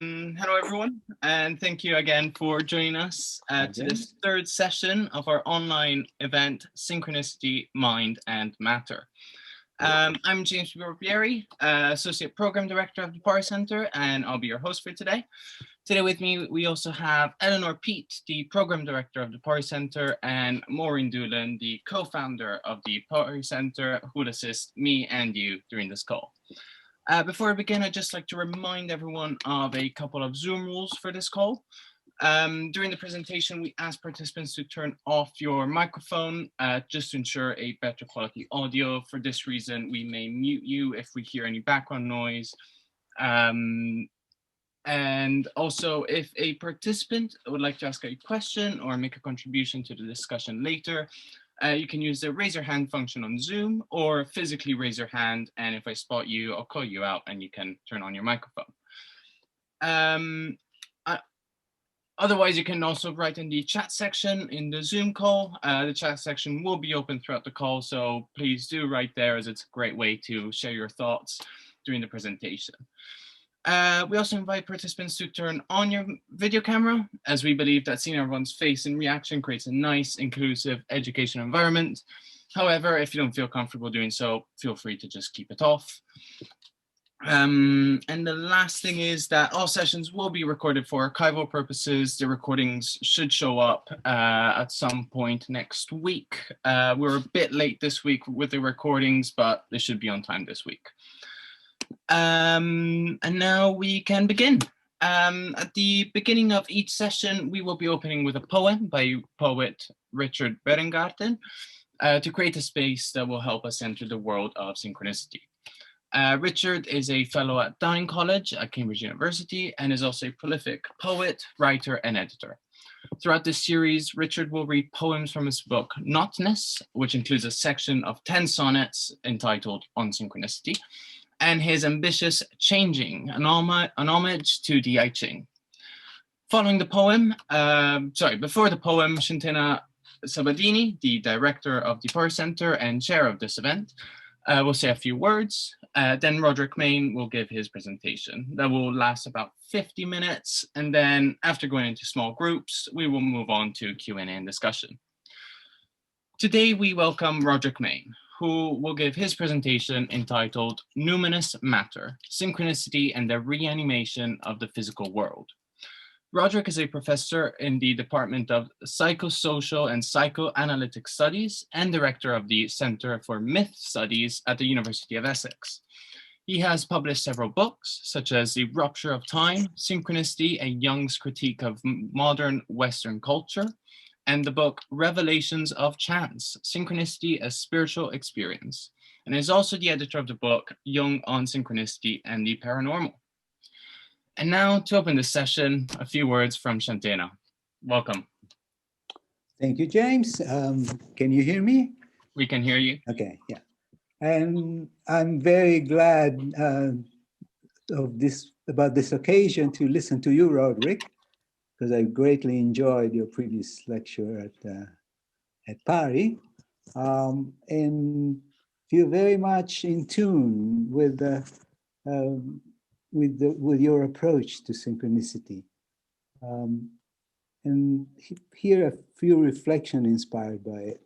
Hello, everyone, and thank you again for joining us to this third session of our online event, Synchronicity, Mind and Matter. I'm James Barbieri, Associate Program Director of the Power Center, and I'll be your host for today. Today with me, we also have Eleanor Peat, the Program Director of the Power Center, and Maureen Doolan, the co-founder of the Power Center, who will assist me and you during this call. Before I begin, I'd just like to remind everyone of a couple of Zoom rules for this call. During the presentation, we ask participants to turn off your microphone just to ensure a better quality audio. For this reason, we may mute you if we hear any background noise. And also, if a participant would like to ask a question or make a contribution to the discussion later, you can use the raise your hand function on Zoom or physically raise your hand. And if I spot you, I'll call you out and you can turn on your microphone. Otherwise, you can also write in the chat section in the Zoom call. The chat section will be open throughout the call, so please do write there, as it's a great way to share your thoughts during the presentation. We also invite participants to turn on your video camera, as we believe that seeing everyone's face and reaction creates a nice, inclusive education environment. However, if you don't feel comfortable doing so, feel free to just keep it off. And the last thing is that all sessions will be recorded for archival purposes. The recordings should show up at some point next week. We're a bit late this week with the recordings, but they should be on time this week. And now we can begin. At the beginning of each session, we will be opening with a poem by poet Richard Berengarten to create a space that will help us enter the world of synchronicity. Richard is a fellow at Downing College at Cambridge University and is also a prolific poet, writer, and editor. Throughout this series, Richard will read poems from his book Notness, which includes a section of 10 sonnets entitled On Synchronicity, and his ambitious Changing, an homage to the I Ching. Following the poem, before the poem, Shantina Sabadini, the director of the Power Center and chair of this event, will say a few words. Then Roderick will give his presentation. That will last about 50 minutes. And then after going into small groups, we will move on to Q&A and discussion. Today, we welcome Roderick who will give his presentation entitled Numinous Matter, Synchronicity and the Reanimation of the Physical World. Roderick is a professor in the Department of Psychosocial and Psychoanalytic Studies and director of the Center for Myth Studies at the University of Essex. He has published several books, such as The Rupture of Time, Synchronicity, a Jung's Critique of Modern Western Culture, and the book Revelations of Chance, Synchronicity as Spiritual Experience, and is also the editor of the book Jung on Synchronicity and the Paranormal. And now to open this session, a few words from Shantina. Welcome. Thank you, James. Can you hear me? We can hear you. Okay, yeah. And I'm very glad about this occasion to listen to you, Roderick, because I greatly enjoyed your previous lecture at PARI, and feel very much in tune with your approach to synchronicity. And here a few reflections inspired by it.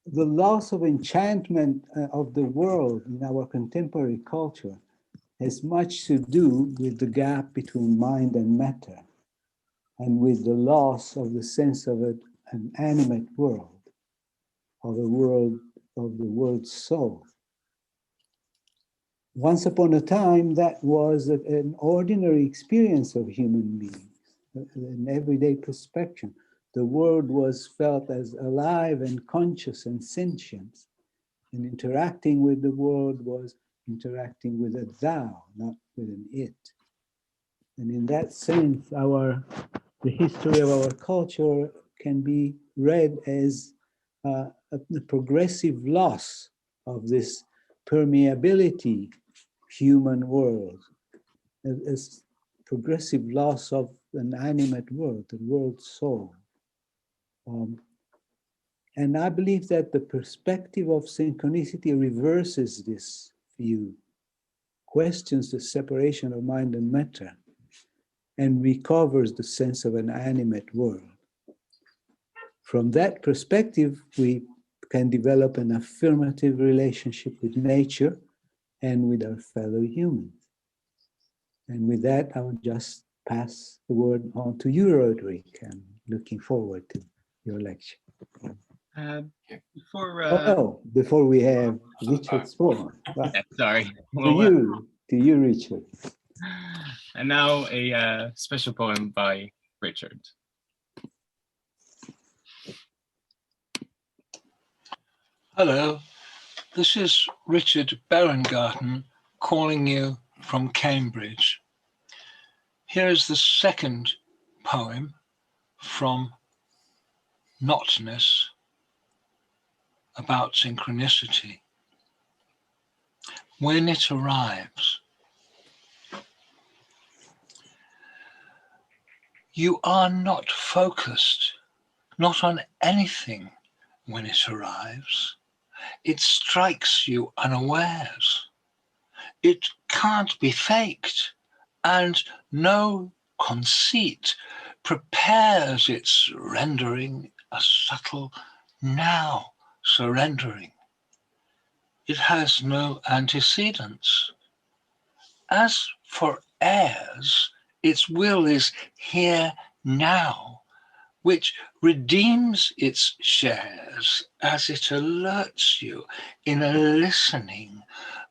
The loss of enchantment of the world in our contemporary culture has much to do with the gap between mind and matter, and with the loss of the sense of an animate world, of the world's soul. Once upon a time, that was an ordinary experience of human beings, an everyday perspective. The world was felt as alive and conscious and sentient, and interacting with the world was interacting with a thou, not with an it. And in that sense, the history of our culture can be read as the progressive loss of this permeability human world, as progressive loss of an animate world, the world's soul. And I believe that the perspective of synchronicity reverses this view questions the separation of mind and matter and recovers the sense of an animate world. From that perspective, we can develop an affirmative relationship with nature and with our fellow humans. And with that, I will just pass the word on to you, Roderick. I'm looking forward to your lecture. Before we have Richard's poem. Yeah, sorry. To you, Richard. And now a special poem by Richard. Hello, this is Richard Berengarten calling you from Cambridge. Here is the second poem from Notness about synchronicity. When it arrives. You are not focused, not on anything when it arrives. It strikes you unawares. It can't be faked, and no conceit prepares its rendering a subtle now surrendering. It has no antecedents. As for heirs, its will is here now, which redeems its shares as it alerts you in a listening,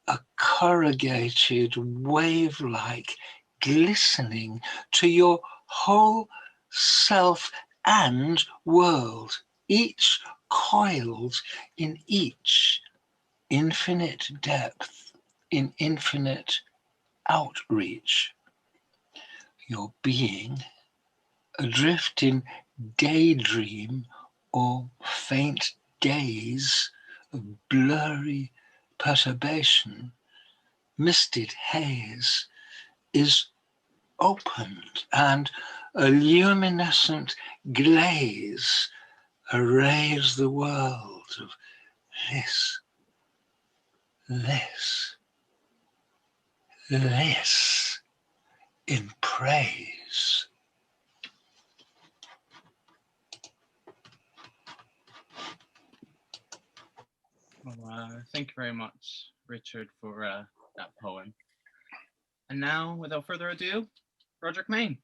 a corrugated wave-like glistening to your whole self and world, each coiled in each infinite depth, in infinite outreach. Your being, adrift in daydream or faint daze of blurry perturbation, misted haze, is opened and a luminescent glaze arrays the world of this in praise. Well, thank you very much, Richard, for that poem. And now, without further ado, Roderick Main,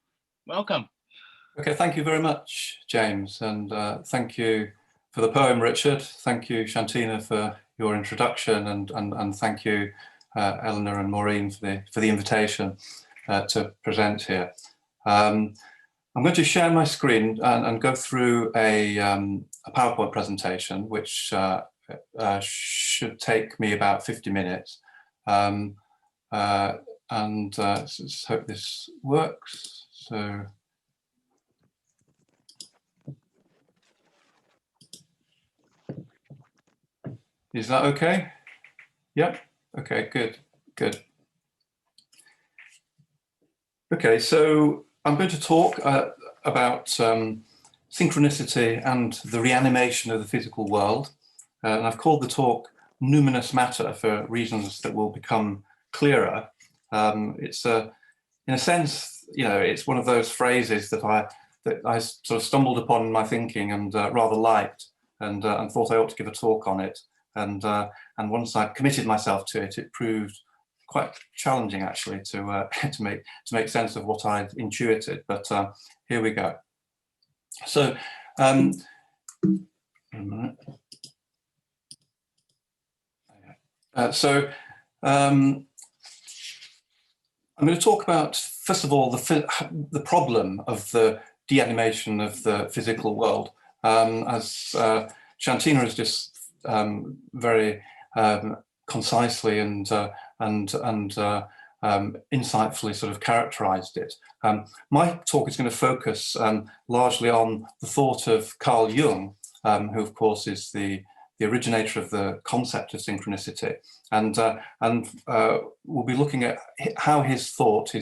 welcome. Okay, thank you very much, James, and thank you for the poem, Richard. Thank you, Shantina, for your introduction, and thank you, Eleanor and Maureen, for the invitation to present here. I'm going to share my screen and go through a PowerPoint presentation, which should take me about 50 minutes. Let's hope this works. So, is that okay? Yep. Okay, good. Okay, so I'm going to talk about synchronicity and the reanimation of the physical world. And I've called the talk Numinous Matter for reasons that will become clearer. It's in a sense, it's one of those phrases that I sort of stumbled upon in my thinking and rather liked, and thought I ought to give a talk on it. And once I committed myself to it, it proved quite challenging actually to make sense of what I'd intuited. But here we go. So. I'm going to talk about, first of all, the problem of the deanimation of the physical world, as Shantina has just very concisely and insightfully sort of characterized it. My talk is going to focus largely on the thought of Carl Jung, who of course is the originator of the concept of synchronicity, and we'll be looking at how his thought,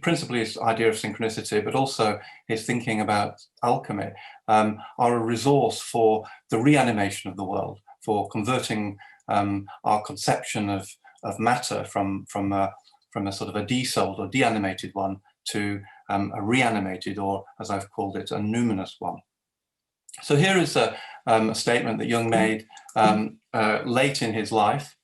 principally his idea of synchronicity, but also his thinking about alchemy, are a resource for the reanimation of the world, for converting our conception of of matter from a sort of a desouled or deanimated one to a reanimated, or as I've called it, a numinous one. So here is a statement that Jung made late in his life.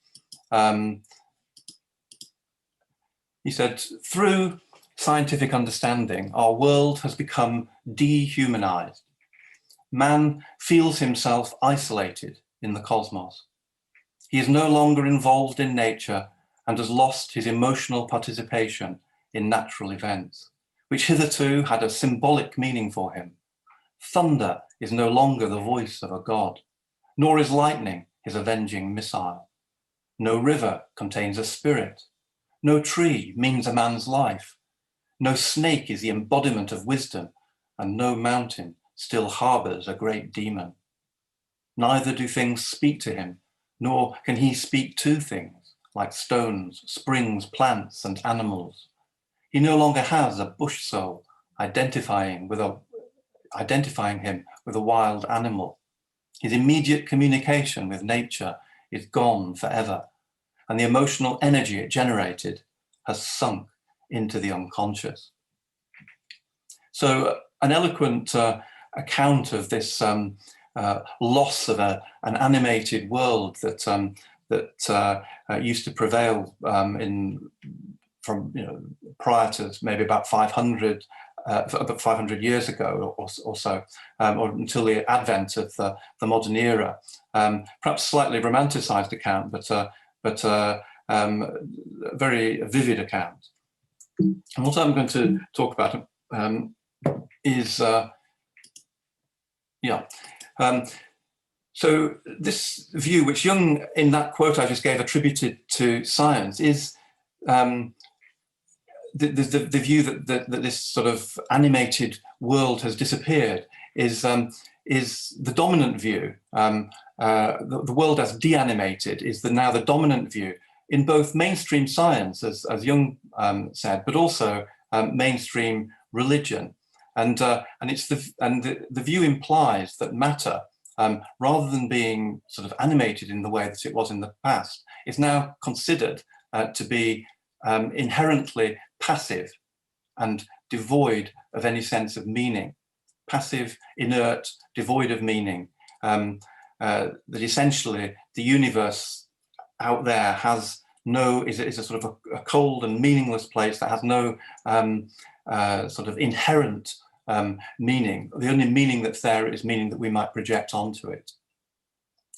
He said, "Through scientific understanding, our world has become dehumanized. Man feels himself isolated in the cosmos. He is no longer involved in nature and has lost his emotional participation in natural events, which hitherto had a symbolic meaning for him. Thunder is no longer the voice of a god, nor is lightning his avenging missile. No river contains a spirit. No tree means a man's life. No snake is the embodiment of wisdom, and no mountain still harbors a great demon. Neither do things speak to him, nor can he speak to things, like stones, springs, plants, and animals. He no longer has a bush soul identifying him with a wild animal. His immediate communication with nature is gone forever, and the emotional energy it generated has sunk into the unconscious." So an eloquent account of this loss of an animated world that used to prevail prior to maybe about 500 years ago or so, or until the advent of the modern era. Perhaps slightly romanticized account, but a very vivid account. And what I'm going to talk about is, so this view, which Jung, in that quote I just gave, attributed to science, is the view that this sort of animated world has disappeared, is the dominant view. The world as deanimated is now the dominant view in both mainstream science, as Jung said, but also mainstream religion. And the view implies that matter, rather than being sort of animated in the way that it was in the past, is now considered to be inherently passive and devoid of any sense of meaning. Passive, inert, devoid of meaning. That essentially the universe out there is a sort of a cold and meaningless place that has no sort of inherent meaning. The only meaning that's there is meaning that we might project onto it.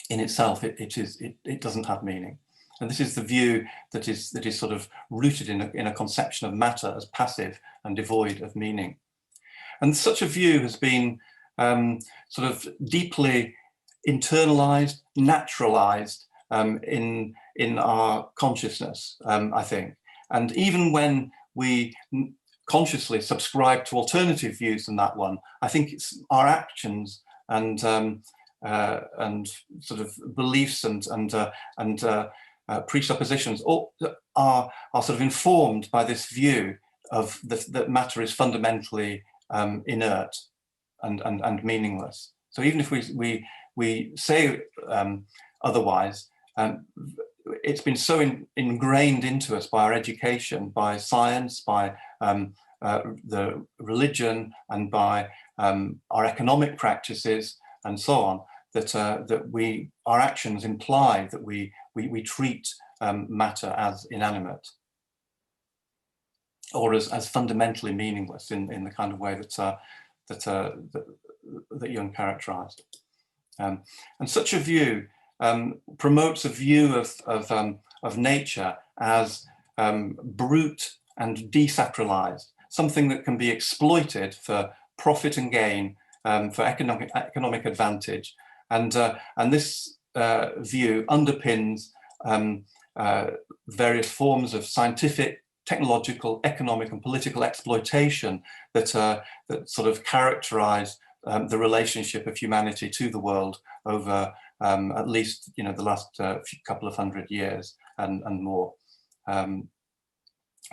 In itself, it doesn't have meaning. And this is the view that is sort of rooted in a conception of matter as passive and devoid of meaning. And such a view has been sort of deeply internalized, naturalized in our consciousness, I think. And even when we consciously subscribe to alternative views than that one, I think it's our actions and sort of beliefs and presuppositions are sort of informed by this view of that matter is fundamentally inert and meaningless. So even if we say otherwise, it's been so ingrained into us by our education, by science, by the religion, and by our economic practices, and so on, that our actions imply that we treat matter as inanimate, or as fundamentally meaningless in the kind of way that Jung characterized. And such a view promotes a view of nature as brute and desacralized, something that can be exploited for profit and gain, for economic advantage, and this view underpins various forms of scientific, technological, economic, and political exploitation that sort of characterize the relationship of humanity to the world over at least the last couple of hundred years and more.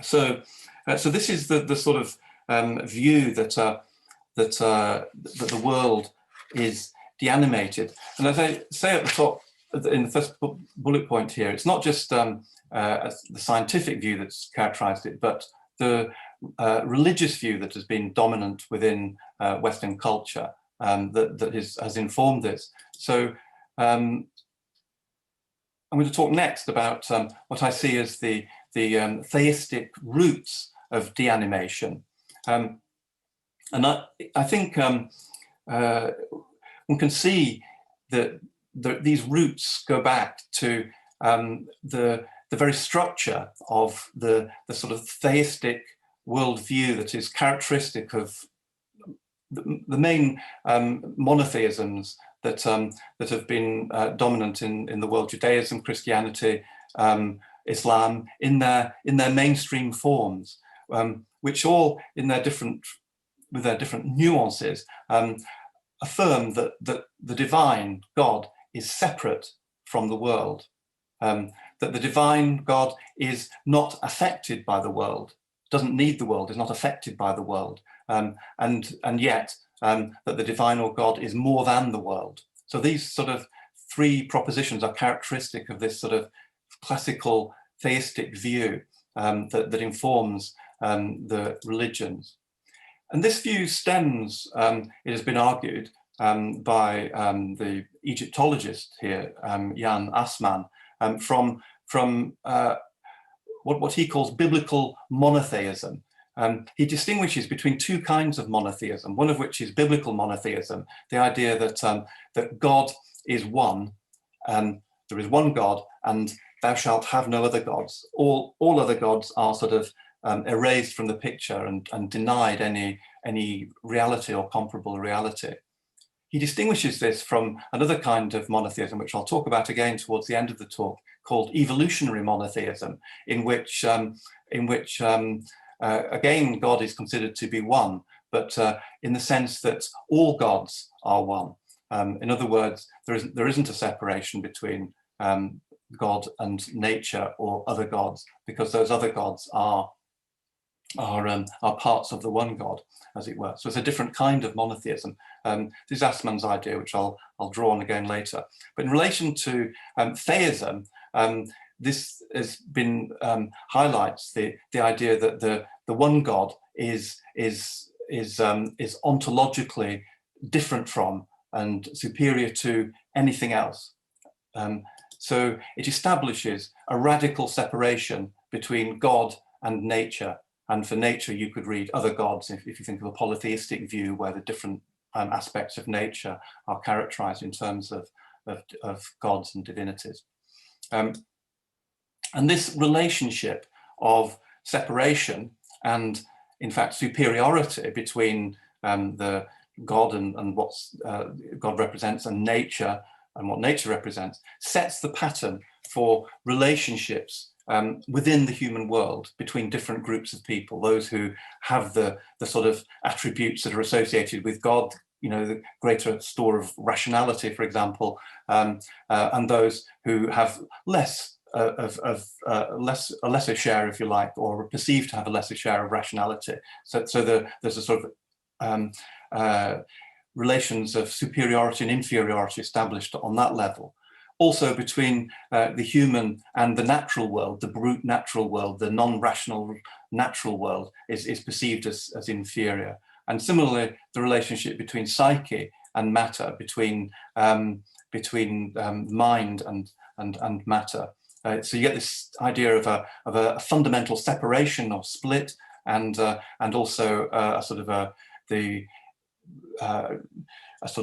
So this is the sort of view that the world is deanimated. And as I say at the top, in the first bullet point here, it's not just the scientific view that's characterized it, but the religious view that has been dominant within Western culture that has informed this. So I'm going to talk next about what I see as the theistic roots of deanimation. And I think one can see that these roots go back to the very structure of the sort of theistic worldview that is characteristic of the main monotheisms that have been dominant in the world: Judaism, Christianity, Islam, in their mainstream forms, which all with their different nuances affirm that the divine God is separate from the world, that the divine God is not affected by the world, doesn't need the world, is not affected by the world, and yet that the divine or God is more than the world. So these sort of three propositions are characteristic of this sort of classical theistic view that informs the religions. And this view stems, it has been argued, by the Egyptologist here, Jan Assmann, from what he calls biblical monotheism. He distinguishes between two kinds of monotheism, one of which is biblical monotheism, the idea that God is one, there is one God, and thou shalt have no other gods. All other gods are sort of erased from the picture and denied any reality or comparable reality. He distinguishes this from another kind of monotheism, which I'll talk about again towards the end of the talk, called evolutionary monotheism, in which again God is considered to be one, but in the sense that all gods are one. In other words, there isn't a separation between God and nature or other gods, because those other gods are parts of the one God, as it were. So it's a different kind of monotheism. This is Assmann's idea, which I'll draw on again later. But in relation to theism, this has been highlights the idea that the one God is ontologically different from and superior to anything else. So it establishes a radical separation between God and nature. And for nature, you could read other gods, if you think of a polytheistic view where the different aspects of nature are characterized in terms of gods and divinities. And this relationship of separation and, in fact, superiority between the God and what God represents and nature and what nature represents sets the pattern for relationships within the human world between different groups of people, those who have the sort of attributes that are associated with God, you know, the greater store of rationality, for example, and those who have less a lesser share, if you like, or are perceived to have a lesser share of rationality. So there's a sort of relations of superiority and inferiority established on that level. Also between the human and the natural world, the brute natural world, the non-rational natural world is perceived as inferior. And similarly, the relationship between psyche and matter, between mind and matter. So you get this idea of a fundamental separation or split, and also a sort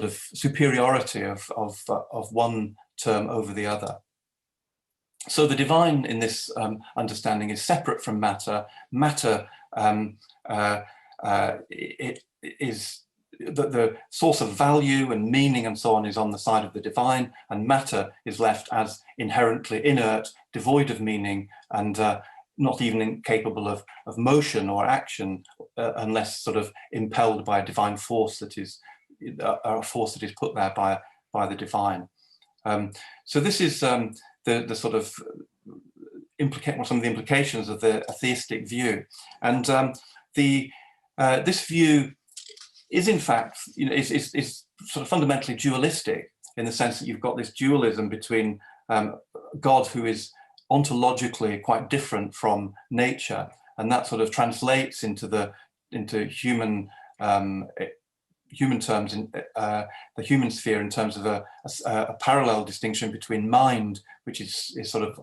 of superiority of one term over the other. So the divine in this understanding is separate from matter. Matter it is the source of value and meaning and so on is on the side of the divine, and matter is left as inherently inert, devoid of meaning, and not even incapable of motion or action unless sort of impelled by a divine force that is a force that is put there by the divine. So this is the sort of some of the implications of the theistic view, and this view is in fact, you know, is sort of fundamentally dualistic. in the sense that you've got this dualism between God, who is ontologically quite different from nature, and that sort of translates into human human terms, in the human sphere, in terms of a parallel distinction between mind, which is sort of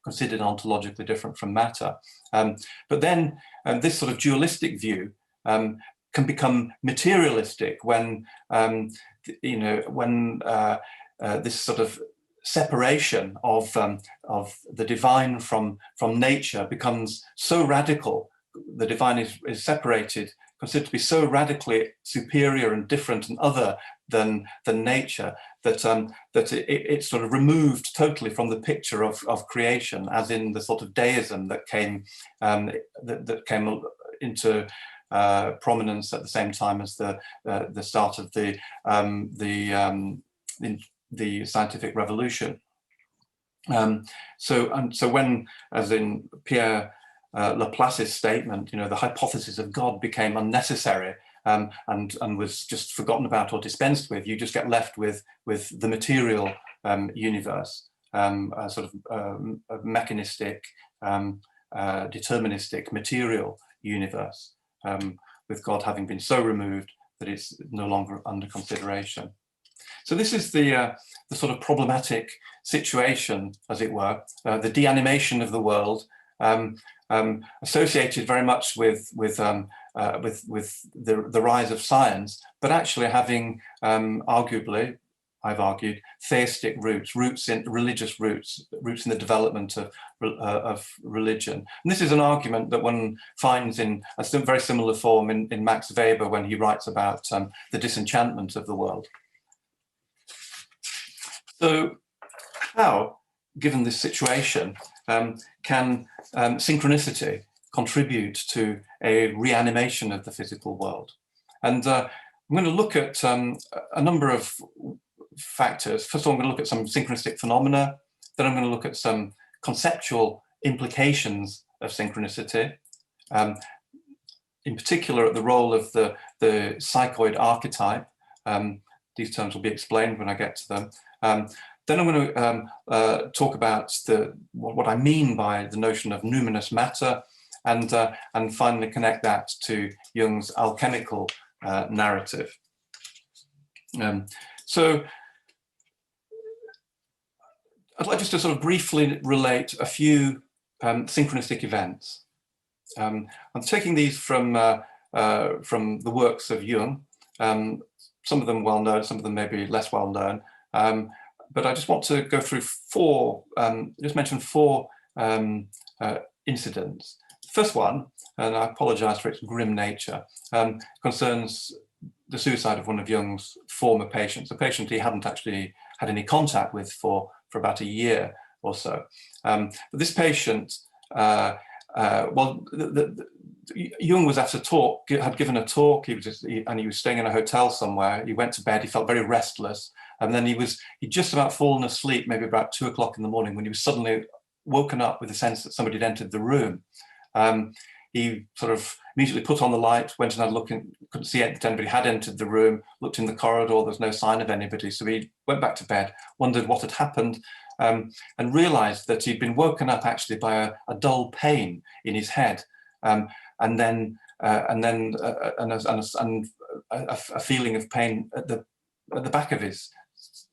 considered ontologically different from matter. But then this sort of dualistic view can become materialistic when, this sort of separation of the divine from nature becomes so radical. The divine is separated, considered to be so radically superior and different and other than nature, that it's sort of removed totally from the picture of creation, as in the sort of deism that came that came into prominence at the same time as the start of the scientific revolution. So when, as in Pierre Laplace's statement, the hypothesis of God became unnecessary and was just forgotten about or dispensed with, you just get left with the material universe, a sort of a mechanistic, deterministic, material universe, with God having been so removed that it's no longer under consideration. So this is the sort of problematic situation, as it were, the deanimation of the world, associated very much with the rise of science, but actually having arguably, I've argued, theistic roots in religious roots in the development of religion. And this is an argument that one finds in a very similar form in Max Weber when he writes about the disenchantment of the world. So how, given this situation, can synchronicity contribute to a reanimation of the physical world? And I'm going to look at a number of factors. First of all, I'm going to look at some synchronistic phenomena. Then I'm going to look at some conceptual implications of synchronicity, in particular at the role of the psychoid archetype. These terms will be explained when I get to them. Then I'm going to talk about what I mean by the notion of numinous matter, and finally connect that to Jung's alchemical narrative. So I'd like just to sort of briefly relate a few synchronistic events. I'm taking these from the works of Jung. Some of them well known, some of them maybe less well known. But I just want to go through just mention four incidents. The first one, and I apologize for its grim nature, concerns the suicide of one of Jung's former patients, a patient he hadn't actually had any contact with for about a year or so. But this patient, Jung was at a talk, had given a talk, he was staying in a hotel somewhere. He went to bed, he felt very restless, and then he'd just about fallen asleep, maybe about 2 o'clock in the morning, when he was suddenly woken up with the sense that somebody had entered the room. He sort of immediately put on the light, went and had a look, and couldn't see that anybody had entered the room, looked in the corridor, there was no sign of anybody. So he went back to bed, wondered what had happened, and realized that he'd been woken up actually by a dull pain in his head. And then a feeling of pain at the back of his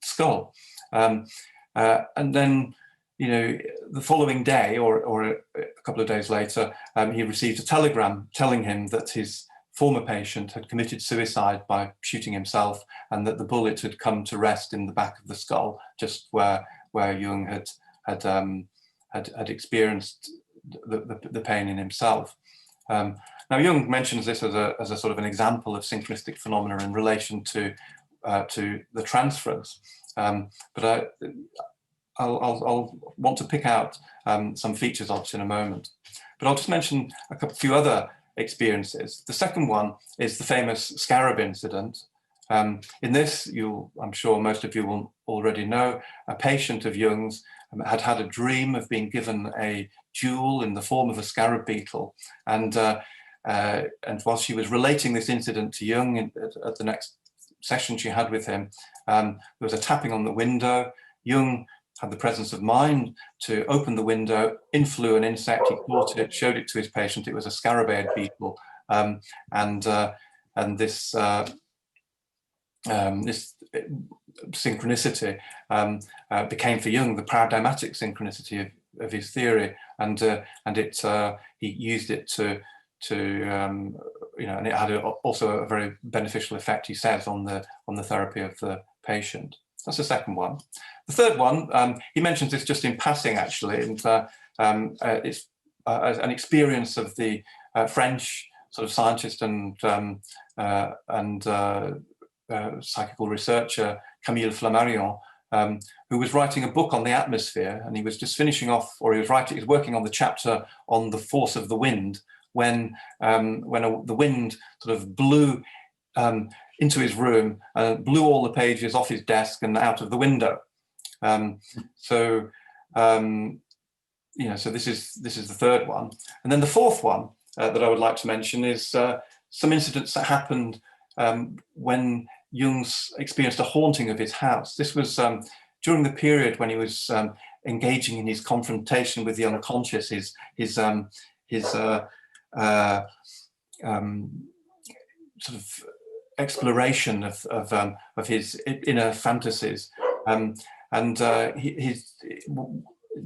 skull, and then the following day or a couple of days later, he received a telegram telling him that his former patient had committed suicide by shooting himself, and that the bullet had come to rest in the back of the skull, just where Jung had experienced the pain in himself. Now Jung mentions this as a sort of an example of synchronistic phenomena in relation to the transference, but I'll want to pick out some features of it in a moment. But I'll just mention a few other experiences. The second one is the famous scarab incident. In this, I'm sure most of you will already know, a patient of Jung's had had a dream of being given a jewel in the form of a scarab beetle, and while she was relating this incident to Jung at the next session she had with him, there was a tapping on the window. Jung had the presence of mind to open the window. In flew an insect. He caught it, showed it to his patient. It was a scarabaeid beetle, and this this synchronicity became for Jung the paradigmatic synchronicity of his theory, and he used it to and it had also a very beneficial effect, he says, on the therapy of the patient. That's the second one. The third one, he mentions this just in passing, actually, and it's an experience of the French sort of scientist and psychical researcher Camille Flammarion, who was writing a book on the atmosphere, and he was just finishing off, or he was working on the chapter on the force of the wind, when the wind sort of blew into his room and blew all the pages off his desk and out of the window. So this is the third one, and then the fourth one that I would like to mention is some incidents that happened when Jung's experienced a haunting of his house. This was during the period when he was engaging in his confrontation with the unconscious, his sort of exploration of his inner fantasies,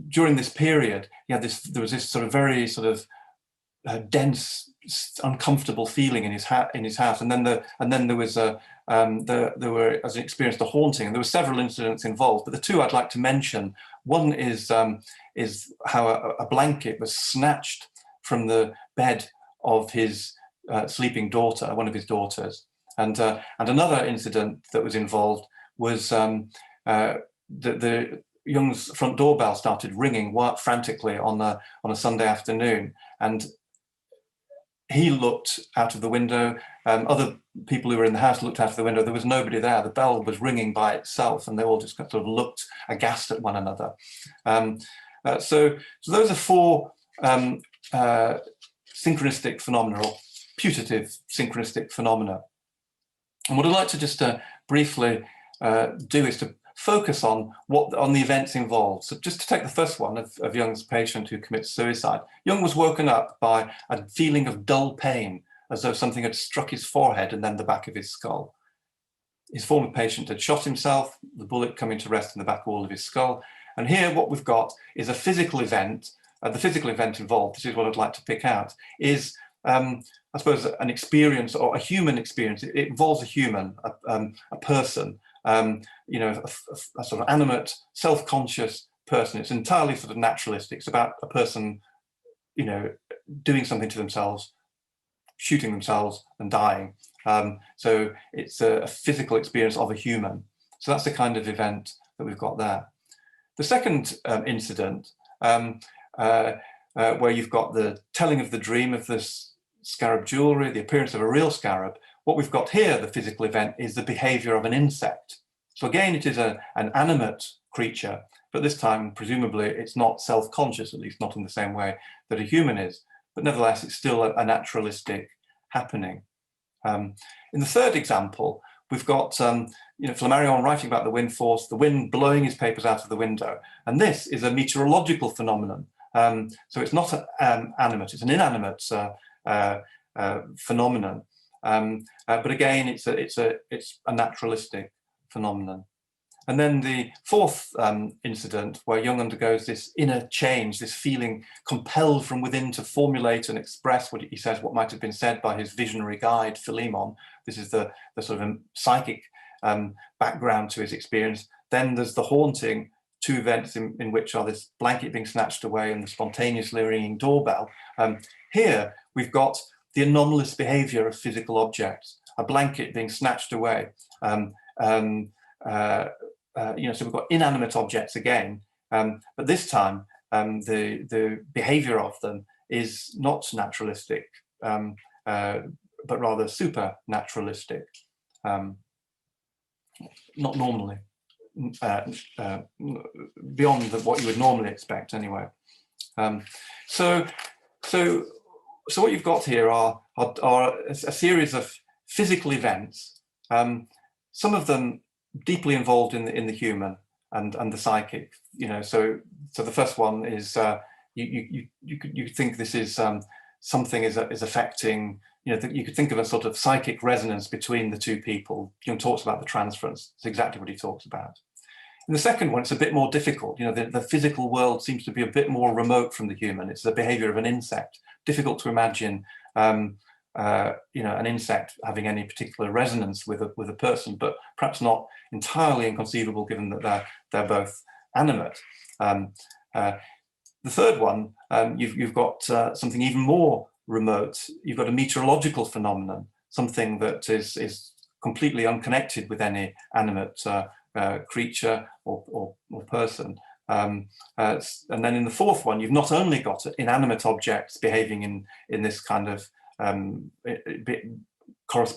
during this period, there was this sort of very sort of dense, uncomfortable feeling in his house, and then there was as he experienced a haunting, and there were several incidents involved. But the two I'd like to mention, one is how a blanket was snatched from the bed of his sleeping daughter, one of his daughters, and another incident that was involved was the Jung's front doorbell started ringing frantically on a Sunday afternoon, and he looked out of the window. Other people who were in the house looked out of the window. There was nobody there. The bell was ringing by itself, and they all just sort of looked aghast at one another. So those are four synchronistic phenomena, or putative synchronistic phenomena. And what I'd like to just briefly do is to focus on the events involved. So just to take the first one of Jung's patient who commits suicide. Jung was woken up by a feeling of dull pain, as though something had struck his forehead and then the back of his skull. His former patient had shot himself, the bullet coming to rest in the back wall of his skull. And here what we've got is a physical event. The physical event involved, this is what I'd like to pick out, is I suppose an experience, or a human experience. It involves a human, a person, a sort of animate, self-conscious person. It's entirely sort of naturalistic. It's about a person, doing something to themselves, shooting themselves and dying. So it's a physical experience of a human. So that's the kind of event that we've got there. The second incident, where you've got the telling of the dream of this scarab jewelry, the appearance of a real scarab. What we've got here, the physical event, is the behavior of an insect. So again, it is an animate creature, but this time, presumably, it's not self-conscious, at least not in the same way that a human is. But nevertheless, it's still a naturalistic happening. In the third example, we've got Flammarion writing about the wind force, the wind blowing his papers out of the window. And this is a meteorological phenomenon. So it's not animate, it's an inanimate phenomenon. But again, it's a naturalistic phenomenon. And then the fourth incident, where Jung undergoes this inner change, this feeling compelled from within to formulate and express what he says, what might have been said by his visionary guide, Philemon. This is the sort of psychic background to his experience. Then there's the haunting, two events in which are this blanket being snatched away and the spontaneously ringing doorbell. Here, we've got the anomalous behavior of physical objects, a blanket being snatched away. So we've got inanimate objects again, but this time the behavior of them is not naturalistic, but rather supernaturalistic, not normally, beyond what you would normally expect anyway. So what you've got here are a series of physical events, some of them deeply involved in the human and the psychic. So the first one is you could think this is something is affecting. You could think of a sort of psychic resonance between the two people. Jung talks about the transference. It's exactly what he talks about. In the second one, it's a bit more difficult. The physical world seems to be a bit more remote from the human. It's the behavior of an insect. Difficult to imagine, an insect having any particular resonance with a person, but perhaps not entirely inconceivable given that they're both animate. The third one, you've got something even more remote. You've got a meteorological phenomenon, something that is completely unconnected with any animate creature or person. And then in the fourth one, you've not only got inanimate objects behaving in this kind of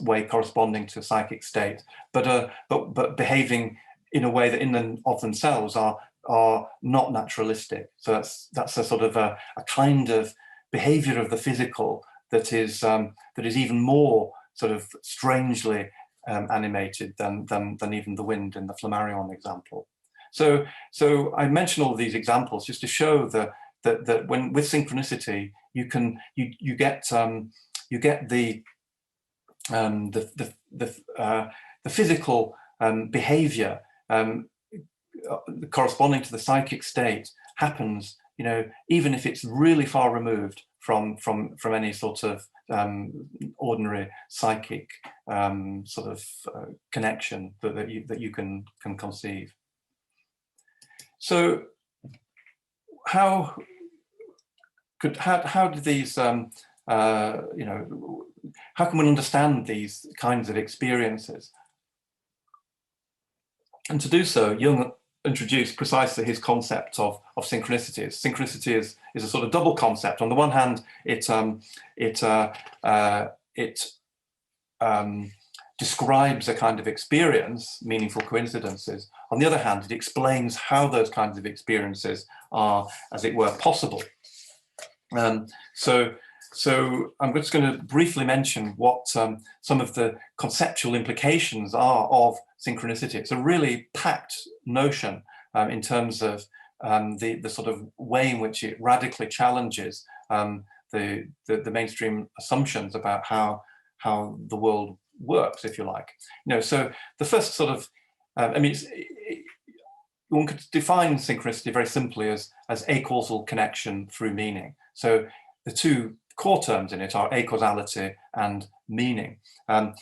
way corresponding to a psychic state, but behaving in a way that in and of themselves are not naturalistic. So that's a sort of a kind of behavior of the physical that is even more sort of strangely animated than even the wind in the Flammarion example. So I mention all of these examples just to show that when with synchronicity you get the physical behavior corresponding to the psychic state happens, even if it's really far removed from any sort of ordinary psychic connection that you can conceive. So how do these how can one understand these kinds of experiences? And to do so, Jung introduced precisely his concept of synchronicity. Synchronicity is a sort of double concept. On the one hand, it describes a kind of experience, meaningful coincidences. On the other hand, it explains how those kinds of experiences are, as it were, possible. So I'm just going to briefly mention what some of the conceptual implications are of synchronicity. It's a really packed notion in terms of the sort of way in which it radically challenges the mainstream assumptions about how the world works, if you like. So the first sort of, one could define synchronicity very simply as acausal connection through meaning. So the two core terms in it are acausality and meaning. In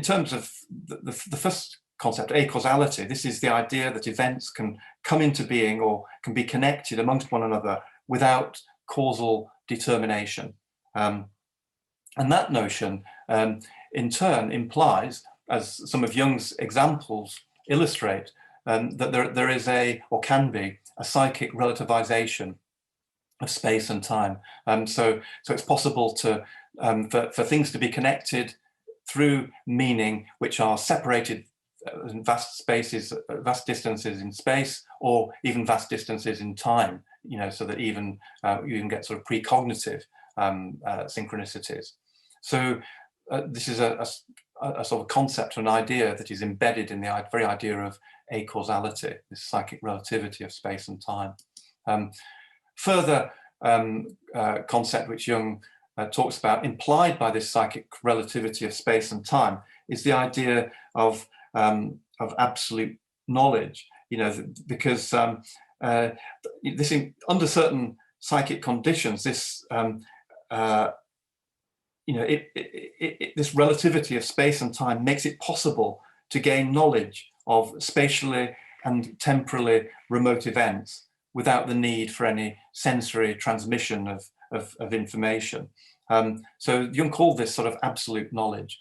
terms of the first concept, acausality, this is the idea that events can come into being or can be connected amongst one another without causal determination. And that notion, in turn, implies, as some of Jung's examples illustrate, that there is or can be a psychic relativization of space and time. So it's possible for things to be connected through meaning, which are separated in vast spaces, vast distances in space, or even vast distances in time. So that even you can get sort of precognitive synchronicities. So this is a sort of concept, an idea that is embedded in the very idea of acausality, this psychic relativity of space and time. Further concept which Jung talks about, implied by this psychic relativity of space and time, is the idea of absolute knowledge. Because this, under certain psychic conditions, this this relativity of space and time makes it possible to gain knowledge of spatially and temporally remote events without the need for any sensory transmission of information. So Jung called this sort of absolute knowledge.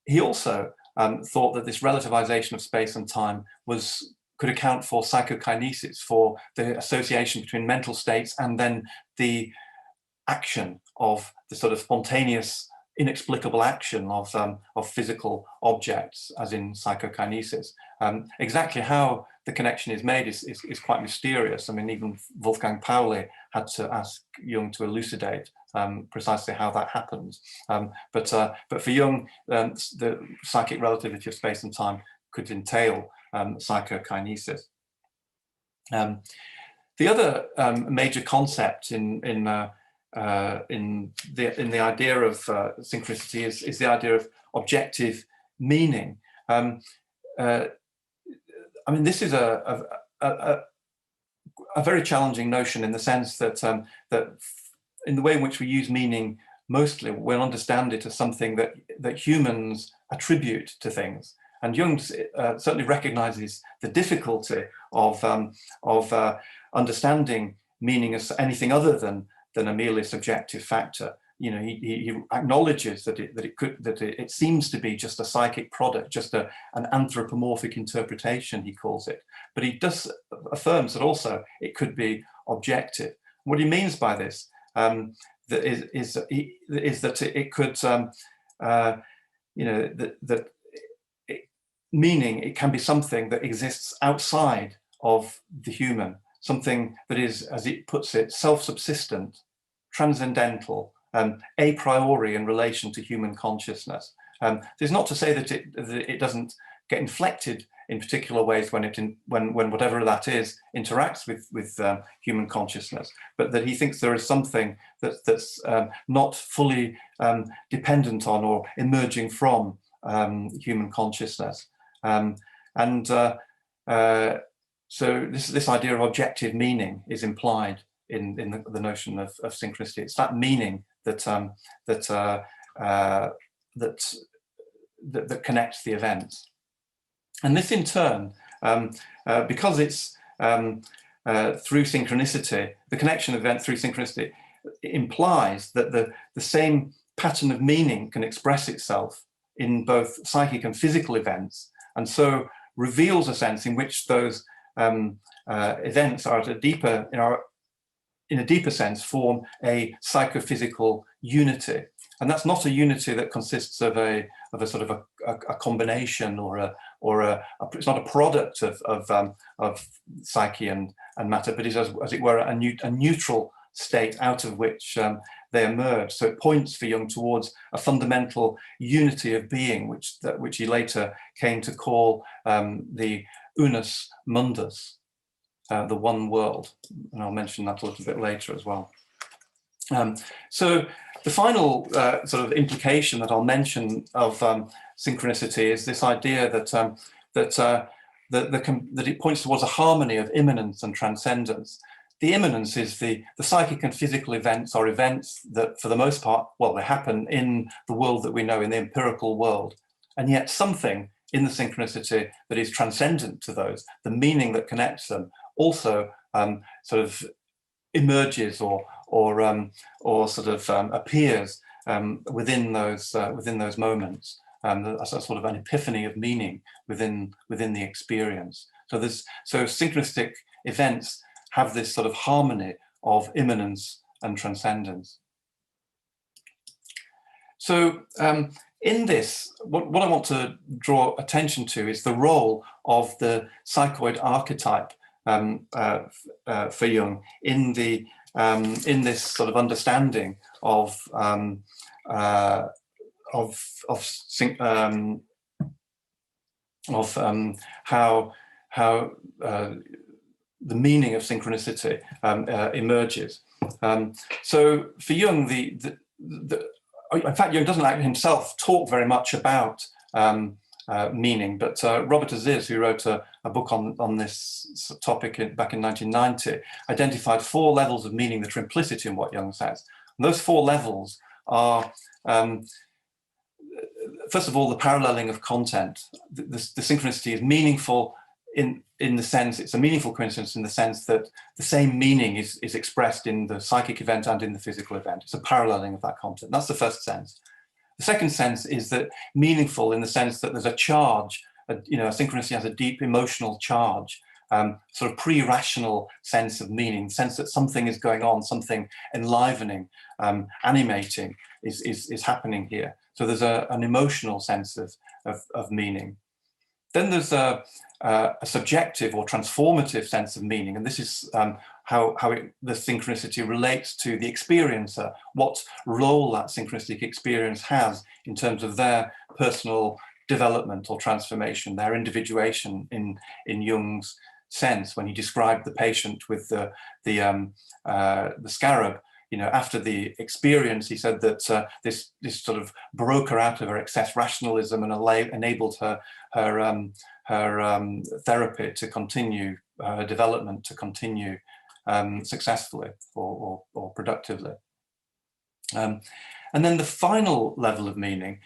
He also thought that this relativization of space and time could account for psychokinesis, for the association between mental states and then the action of the sort of spontaneous, inexplicable action of physical objects, as in psychokinesis. Exactly how the connection is made is quite mysterious. I mean, even Wolfgang Pauli had to ask Jung to elucidate precisely how that happens. But for Jung, the psychic relativity of space and time could entail psychokinesis. The other major concept in the idea of synchronicity is the idea of objective meaning. I mean, this is a very challenging notion in the sense that that in the way in which we use meaning, mostly we'll understand it as something that humans attribute to things. And Jung certainly recognizes the difficulty of understanding meaning as anything other than a merely subjective factor. You know, he acknowledges that it seems to be just a psychic product, just an anthropomorphic interpretation, he calls it. But he does affirms that also it could be objective. What he means by this is that it could, you know, that meaning, it can be something that exists outside of the human, something that is, as he puts it, self-subsistent, transcendental, a priori in relation to human consciousness. There's not to say that it doesn't get inflected in particular ways when whatever that is interacts with human consciousness, but that he thinks there is something that's not fully dependent on or emerging from human consciousness. So this idea of objective meaning is implied in the notion of synchronicity. It's that meaning that connects the events, and this in turn, because it's through synchronicity, the connection of event through synchronicity implies that the same pattern of meaning can express itself in both psychic and physical events, and so reveals a sense in which those events are at a deeper, in a deeper sense, form a psychophysical unity. And that's not a unity that consists of a sort of a combination it's not a product of psyche and matter, but is, as it were, a neutral state out of which they emerge. So it points for Jung towards a fundamental unity of being, which he later came to call the unus mundus, the one world, and I'll mention that a little bit later as well. So the final sort of implication that I'll mention of synchronicity is this idea that it points towards a harmony of immanence and transcendence. The immanence is the psychic and physical events are events that, for the most part, well, they happen in the world that we know, in the empirical world, and yet something in the synchronicity that is transcendent to those, the meaning that connects them, also sort of emerges or sort of appears within those moments, as a sort of an epiphany of meaning within the experience. So synchronistic events have this sort of harmony of immanence and transcendence. So in this, what I want to draw attention to is the role of the psychoid archetype for Jung in this sort of understanding of how the meaning of synchronicity emerges. So for Jung, in fact, Jung doesn't himself talk very much about meaning, but Robert Aziz, who wrote a book on this topic back in 1990, identified 4 levels of meaning that are implicit in what Jung says. And those 4 levels are, first of all, the paralleling of content. The synchronicity is meaningful in the sense, it's a meaningful coincidence in the sense that the same meaning is expressed in the psychic event and in the physical event. It's a paralleling of that content. That's the first sense. The second sense is that meaningful in the sense that there's a charge, a synchronicity has a deep emotional charge, sort of pre-rational sense of meaning, sense that something is going on, something enlivening, animating is happening here. So there's an emotional sense of meaning. Then there's a subjective or transformative sense of meaning, and this is how the synchronicity relates to the experiencer, what role that synchronistic experience has in terms of their personal development or transformation, their individuation in Jung's sense. When he described the patient with the scarab, you know, after the experience, he said that this sort of broke her out of her excess rationalism and enabled her therapy to continue, her development to continue successfully or productively. And then the final level of meaning,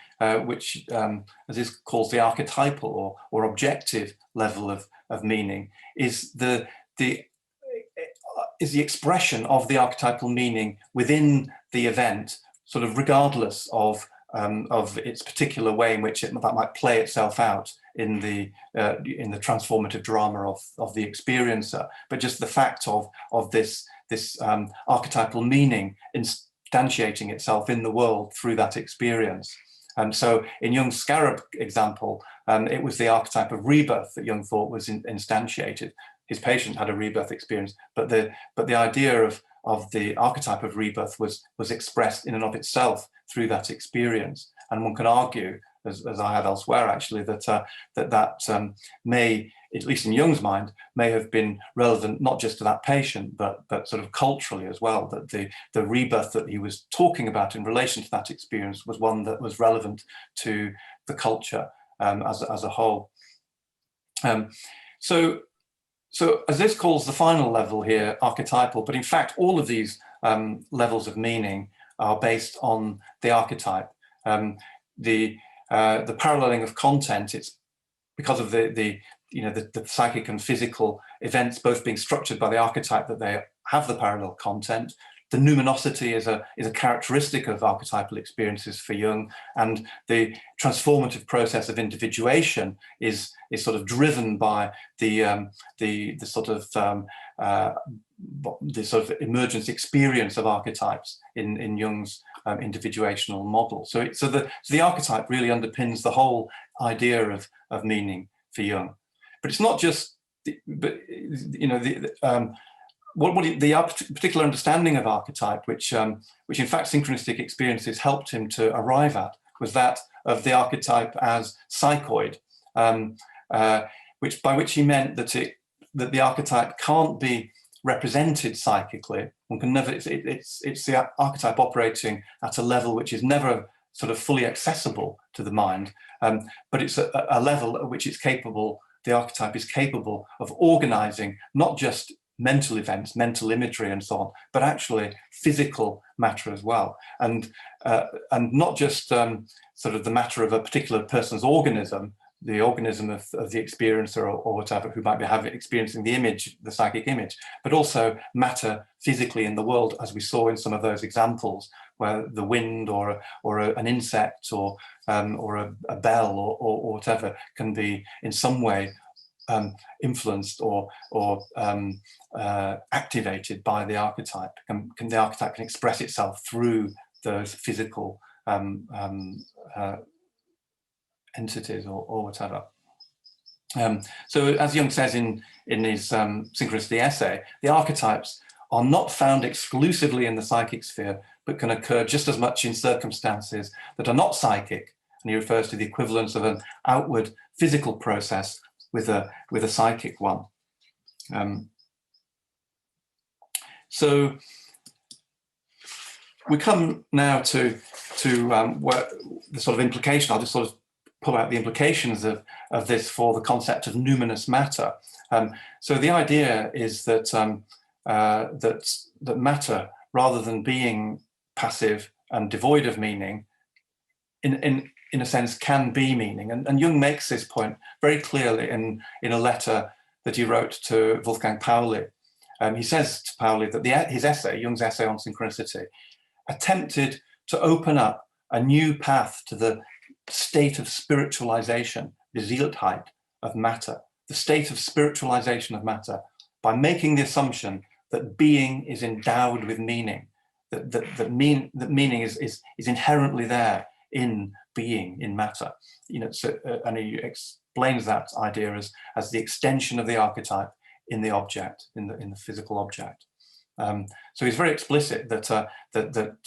which as is calls the archetypal or objective level of meaning, is the expression of the archetypal meaning within the event, sort of regardless of its particular way in which that might play itself out in the transformative drama of the experiencer, but just the fact of this archetypal meaning instantiating itself in the world through that experience. And so in Jung's scarab example, it was the archetype of rebirth that Jung thought was instantiated. His patient had a rebirth experience, but the idea of the archetype of rebirth was expressed in and of itself through that experience. And one can argue, as I have elsewhere actually, that may, at least in Jung's mind, may have been relevant not just to that patient, but sort of culturally as well, that the rebirth that he was talking about in relation to that experience was one that was relevant to the culture as a whole. So as this calls the final level here, archetypal, but in fact, all of these levels of meaning are based on the archetype. The paralleling of content, it's because of the psychic and physical events both being structured by the archetype that they have the parallel content. The numinosity is a characteristic of archetypal experiences for Jung, and the transformative process of individuation is sort of driven by the sort of emergence experience of archetypes in Jung's individuational model. So the archetype really underpins the whole idea of meaning for Jung. But it's not just, the particular understanding of archetype, which in fact synchronistic experiences helped him to arrive at, was that of the archetype as psychoid, by which he meant that the archetype can't be represented psychically. One can never. It's the archetype operating at a level which is never sort of fully accessible to the mind, but it's a level at which it's capable. The archetype is capable of organizing not just mental events, mental imagery, and so on, but actually physical matter as well, and not just sort of the matter of a particular person's organism, the organism of the experiencer or whatever, who might be experiencing the image, the psychic image, but also matter physically in the world, as we saw in some of those examples, where the wind or an insect or a bell or whatever can be in some way influenced or activated by the archetype. The archetype can express itself through those physical entities or whatever. So as Jung says in his Synchronicity essay, the archetypes are not found exclusively in the psychic sphere, but can occur just as much in circumstances that are not psychic. And he refers to the equivalence of an outward physical process with a psychic one. So we come now to what the sort of implication. I'll just sort of pull out the implications of this for the concept of numinous matter. So the idea is that that matter, rather than being passive and devoid of meaning, in a sense, can be meaning. And Jung makes this point very clearly in a letter that he wrote to Wolfgang Pauli. He says to Pauli that his essay, Jung's essay on synchronicity, attempted to open up a new path to the state of spiritualization, Beseeltheit of matter, the state of spiritualization of matter, by making the assumption that being is endowed with meaning, that meaning is inherently there in being in matter. And he explains that idea as the extension of the archetype in the object, in the physical object. So he's very explicit that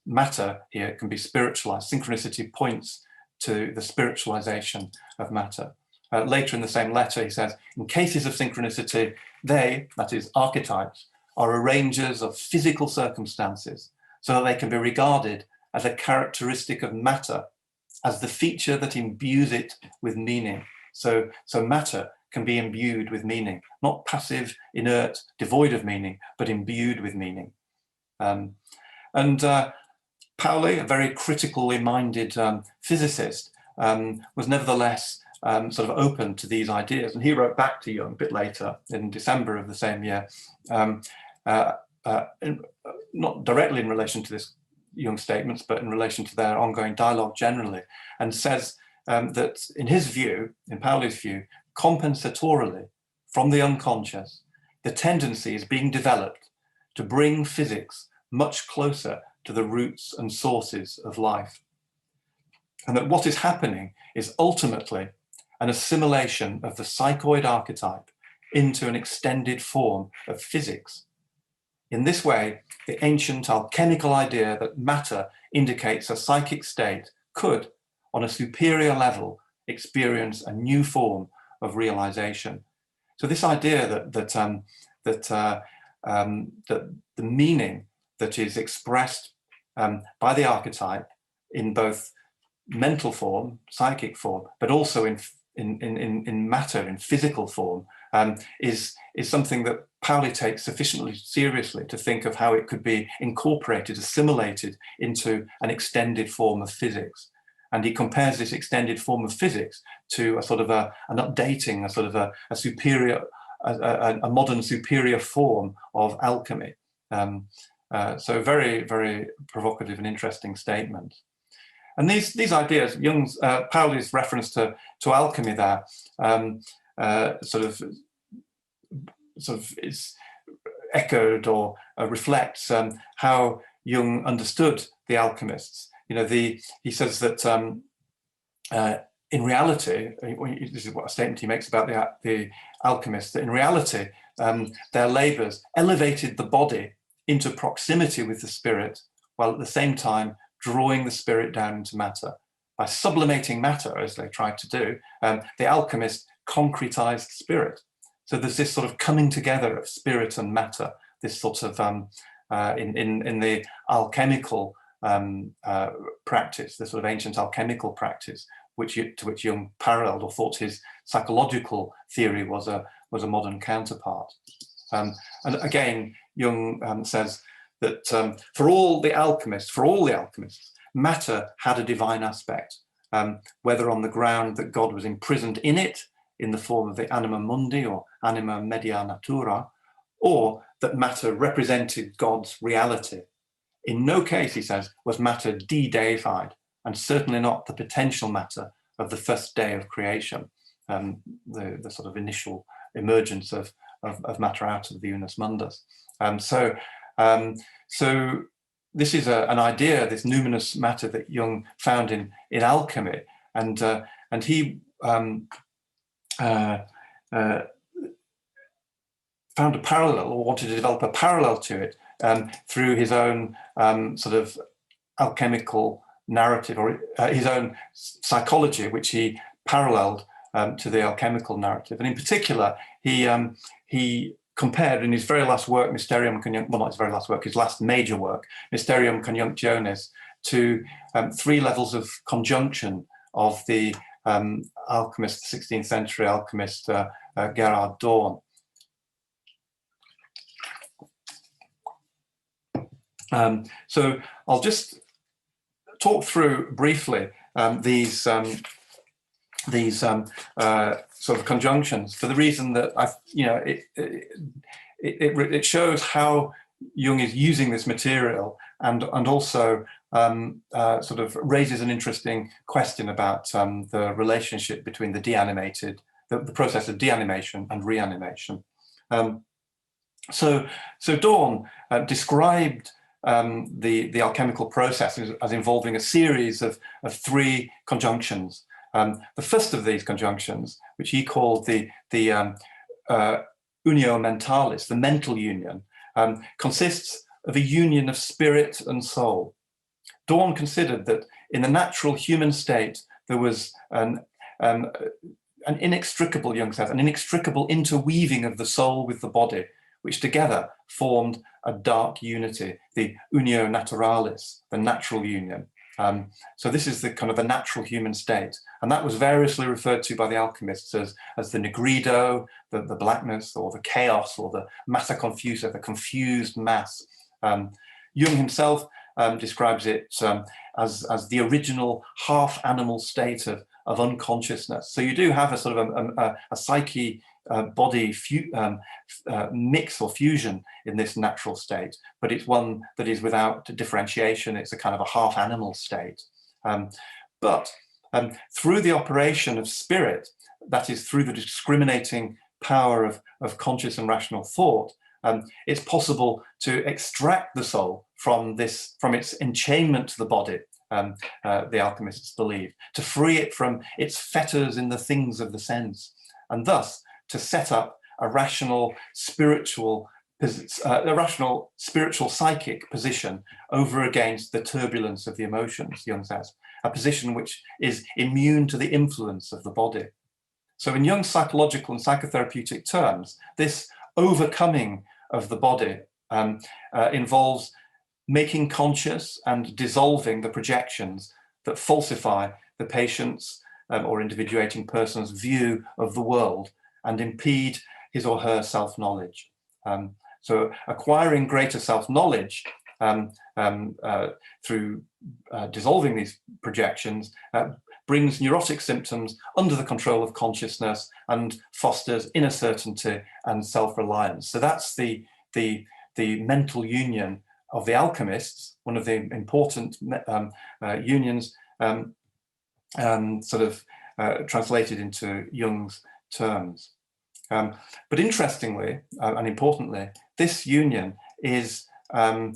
matter here can be spiritualized. Synchronicity points to the spiritualization of matter. Later in the same letter, he says, in cases of synchronicity, they, that is archetypes, are arrangers of physical circumstances, so that they can be regarded as a characteristic of matter, as the feature that imbues it with meaning. So matter can be imbued with meaning, not passive, inert, devoid of meaning, but imbued with meaning. Pauli, a very critically minded physicist, was nevertheless sort of open to these ideas. And he wrote back to Jung a bit later in December of the same year, not directly in relation to this Jung statements, but in relation to their ongoing dialogue generally, and says that in his view, in Pauli's view, compensatorily from the unconscious, the tendency is being developed to bring physics much closer to the roots and sources of life. And that what is happening is ultimately an assimilation of the psychoid archetype into an extended form of physics. In this way, the ancient alchemical idea that matter indicates a psychic state could, on a superior level, experience a new form of realization. So this idea that the meaning that is expressed by the archetype in both mental form, psychic form, but also in matter, in physical form, is something that Pauli takes sufficiently seriously to think of how it could be incorporated, assimilated into an extended form of physics. And he compares this extended form of physics to a sort of an updating, a sort of a superior, a modern superior form of alchemy. So very, very provocative and interesting statement. And these ideas, Jung's, Pauli's reference to alchemy there, sort of is echoed or reflects how Jung understood the alchemists. He says that in reality, this is what a statement he makes about the alchemists, that in reality, their labors elevated the body into proximity with the spirit, while at the same time drawing the spirit down into matter. By sublimating matter, as they tried to do, the alchemist concretized spirit. So there's this sort of coming together of spirit and matter, this sort of, in the alchemical practice, the sort of ancient alchemical practice, to which Jung paralleled or thought his psychological theory was a modern counterpart. And again, Jung says that for all the alchemists, matter had a divine aspect, whether on the ground that God was imprisoned in it in the form of the anima mundi or anima media natura, or that matter represented God's reality. In no case, he says, was matter de-deified, and certainly not the potential matter of the first day of creation, the sort of initial emergence of matter out of the unus mundus. So this is an idea, this numinous matter that Jung found in alchemy, and he found a parallel, or wanted to develop a parallel to it through his own sort of alchemical narrative, or his own psychology, which he paralleled to the alchemical narrative. And in particular, he compared in his very last work, Mysterium Conjunctionis, well, not his very last work, his last major work, Mysterium Conjunctionis, to 3 levels of conjunction of the alchemist, 16th century alchemist Gerhard Dorn. So I'll just talk through briefly these sort of conjunctions, for the reason that it shows how Jung is using this material, and also sort of raises an interesting question about the relationship between the deanimated, the process of deanimation and reanimation. So Dorn described the alchemical process as involving a series of three conjunctions. The first of these conjunctions, which he called the unio mentalis, the mental union, consists of a union of spirit and soul. Dawn considered that in the natural human state there was an inextricable, Jung says, an inextricable interweaving of the soul with the body, which together formed a dark unity, the unio naturalis, the natural union. So this is the kind of the natural human state, and that was variously referred to by the alchemists as the negrido, the blackness, or the chaos, or the massa confusa, the confused mass. Jung himself describes it as the original half-animal state of unconsciousness. So you do have a sort of a psyche body mix or fusion in this natural state, but it's one that is without differentiation. It's a kind of a half animal state. But through the operation of spirit, that is through the discriminating power of conscious and rational thought, it's possible to extract the soul from its enchainment to the body, the alchemists believe, to free it from its fetters in the things of the sense, and thus to set up a rational spiritual psychic position over against the turbulence of the emotions, Jung says, a position which is immune to the influence of the body. So in Jung's psychological and psychotherapeutic terms, this overcoming of the body involves making conscious and dissolving the projections that falsify the patient's or individuating person's view of the world and impede his or her self-knowledge. So acquiring greater self-knowledge through dissolving these projections brings neurotic symptoms under the control of consciousness and fosters inner certainty and self-reliance. So that's the mental union of the alchemists, one of the important unions translated into Jung's terms. But interestingly and importantly, this union is purely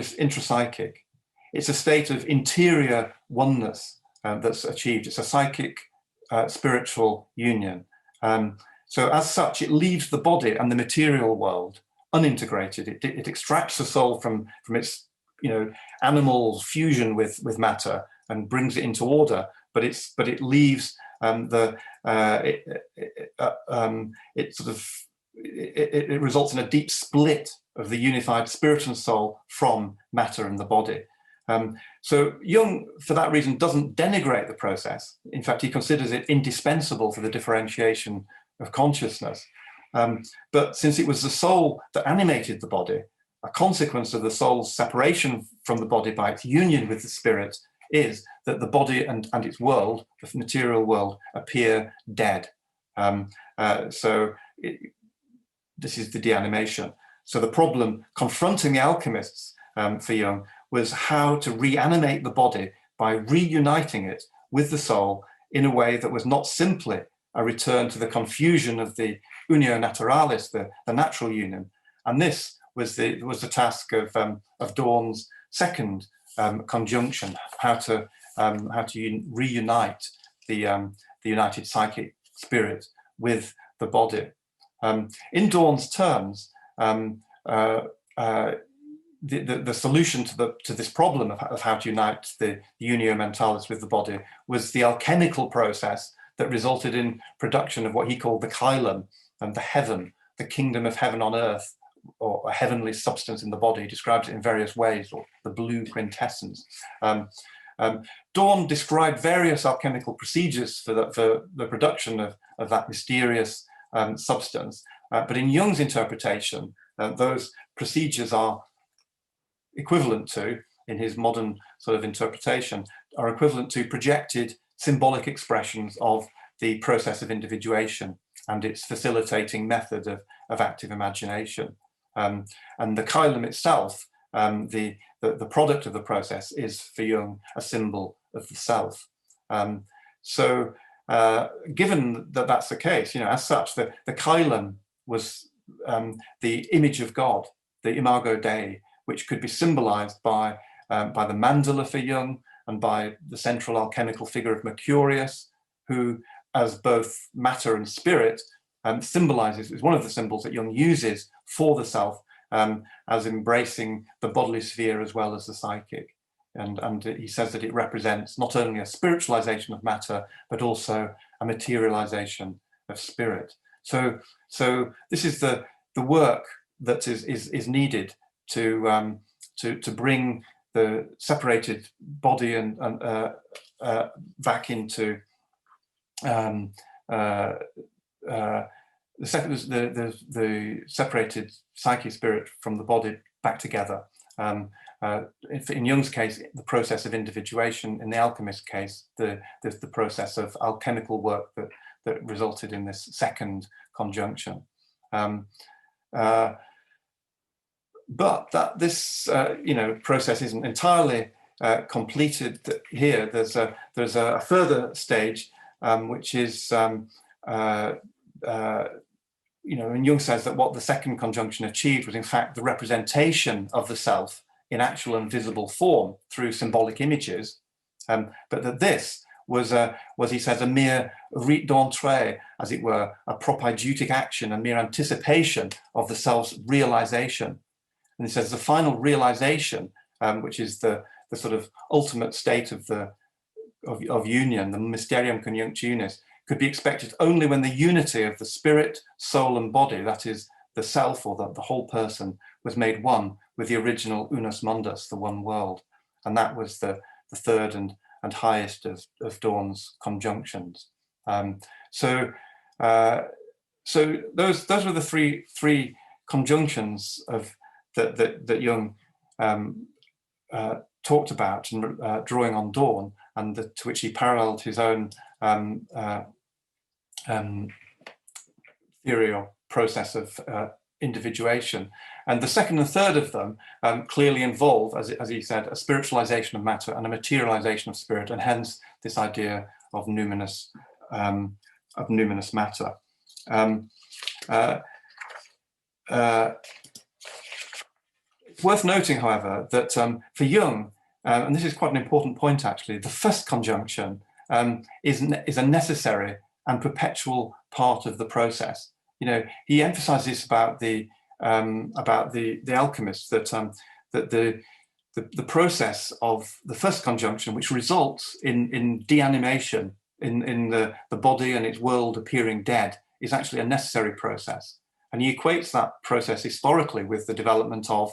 intrapsychic. It's a state of interior oneness that's achieved. It's a psychic spiritual union. So as such, it leaves the body and the material world unintegrated. It extracts the soul from its animal fusion with matter and brings it into order. But it leaves it results in a deep split of the unified spirit and soul from matter and the body. So Jung, for that reason, doesn't denigrate the process. In fact, he considers it indispensable for the differentiation of consciousness. But since it was the soul that animated the body, a consequence of the soul's separation from the body by its union with the spirit is that the body and its world, the material world, appear dead. This is the deanimation. So the problem confronting the alchemists for Jung was how to reanimate the body by reuniting it with the soul in a way that was not simply a return to the confusion of the unio naturalis, the natural union. And this was the task of Dawn's second conjunction, how to reunite the united psychic spirit with the body. In Dawn's terms, the solution to this problem of how to unite the unio mentalis with the body was the alchemical process that resulted in production of what he called the chylum, and the heaven, the kingdom of heaven on earth, or a heavenly substance in the body. He describes it in various ways, or the blue quintessence. Dawn described various alchemical procedures for the production of that mysterious substance, but in Jung's interpretation, those procedures are equivalent to, in his modern sort of interpretation, are equivalent to projected symbolic expressions of the process of individuation and its facilitating method of active imagination. And the chylum itself, the product of the process, is for Jung a symbol of the self. So given that that's the case, as such, the chylum was the image of God, the imago Dei, which could be symbolized by the mandala for Jung and by the central alchemical figure of Mercurius, who, as both matter and spirit, symbolizes, is one of the symbols that Jung uses for the self, as embracing the bodily sphere as well as the psychic. And he says that it represents not only a spiritualization of matter, but also a materialization of spirit. So this is the work that is needed to bring the separated body and back into the separated psyche spirit from the body back together. In Jung's case, the process of individuation. In the alchemist case, the process of alchemical work that resulted in this second conjunction. But that this process isn't entirely completed here. There's a further stage, which is and Jung says that what the second conjunction achieved was in fact the representation of the self in actual and visible form through symbolic images, but that this was, he says, a mere rite d'entrée, as it were, a propedeutic action, a mere anticipation of the self's realization. And he says the final realization, which is the sort of ultimate state of union, the mysterium conjunctionis, could be expected only when the unity of the spirit, soul, and body, that is, the self or the whole person, was made one with the original unus mundus, the one world. And that was the third and highest of Dawn's conjunctions. So those were the three conjunctions that Jung talked about, and drawing on Dawn, and to which he paralleled his own theory or process of individuation. And the second and third of them clearly involve, as he said, a spiritualization of matter and a materialization of spirit, and hence this idea of numinous matter. It's worth noting, however, that for Jung, and this is quite an important point actually, the first conjunction is a necessary and perpetual part of the process. He emphasizes about the alchemists that the process of the first conjunction, which results in deanimation, in the body and its world appearing dead, is actually a necessary process. And he equates that process historically with the development of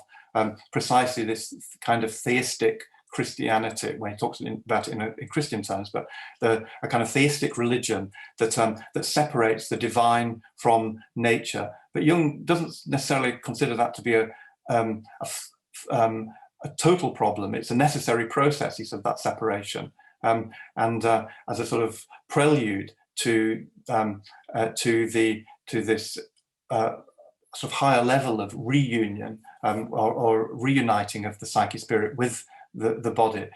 precisely this kind of theistic Christianity, when he talks about it in Christian terms, but a kind of theistic religion that separates the divine from nature. But Jung doesn't necessarily consider that to be a total problem. It's a necessary process, he said, that separation, and as a sort of prelude to this sort of higher level of reunion or reuniting of the psyche spirit with the body.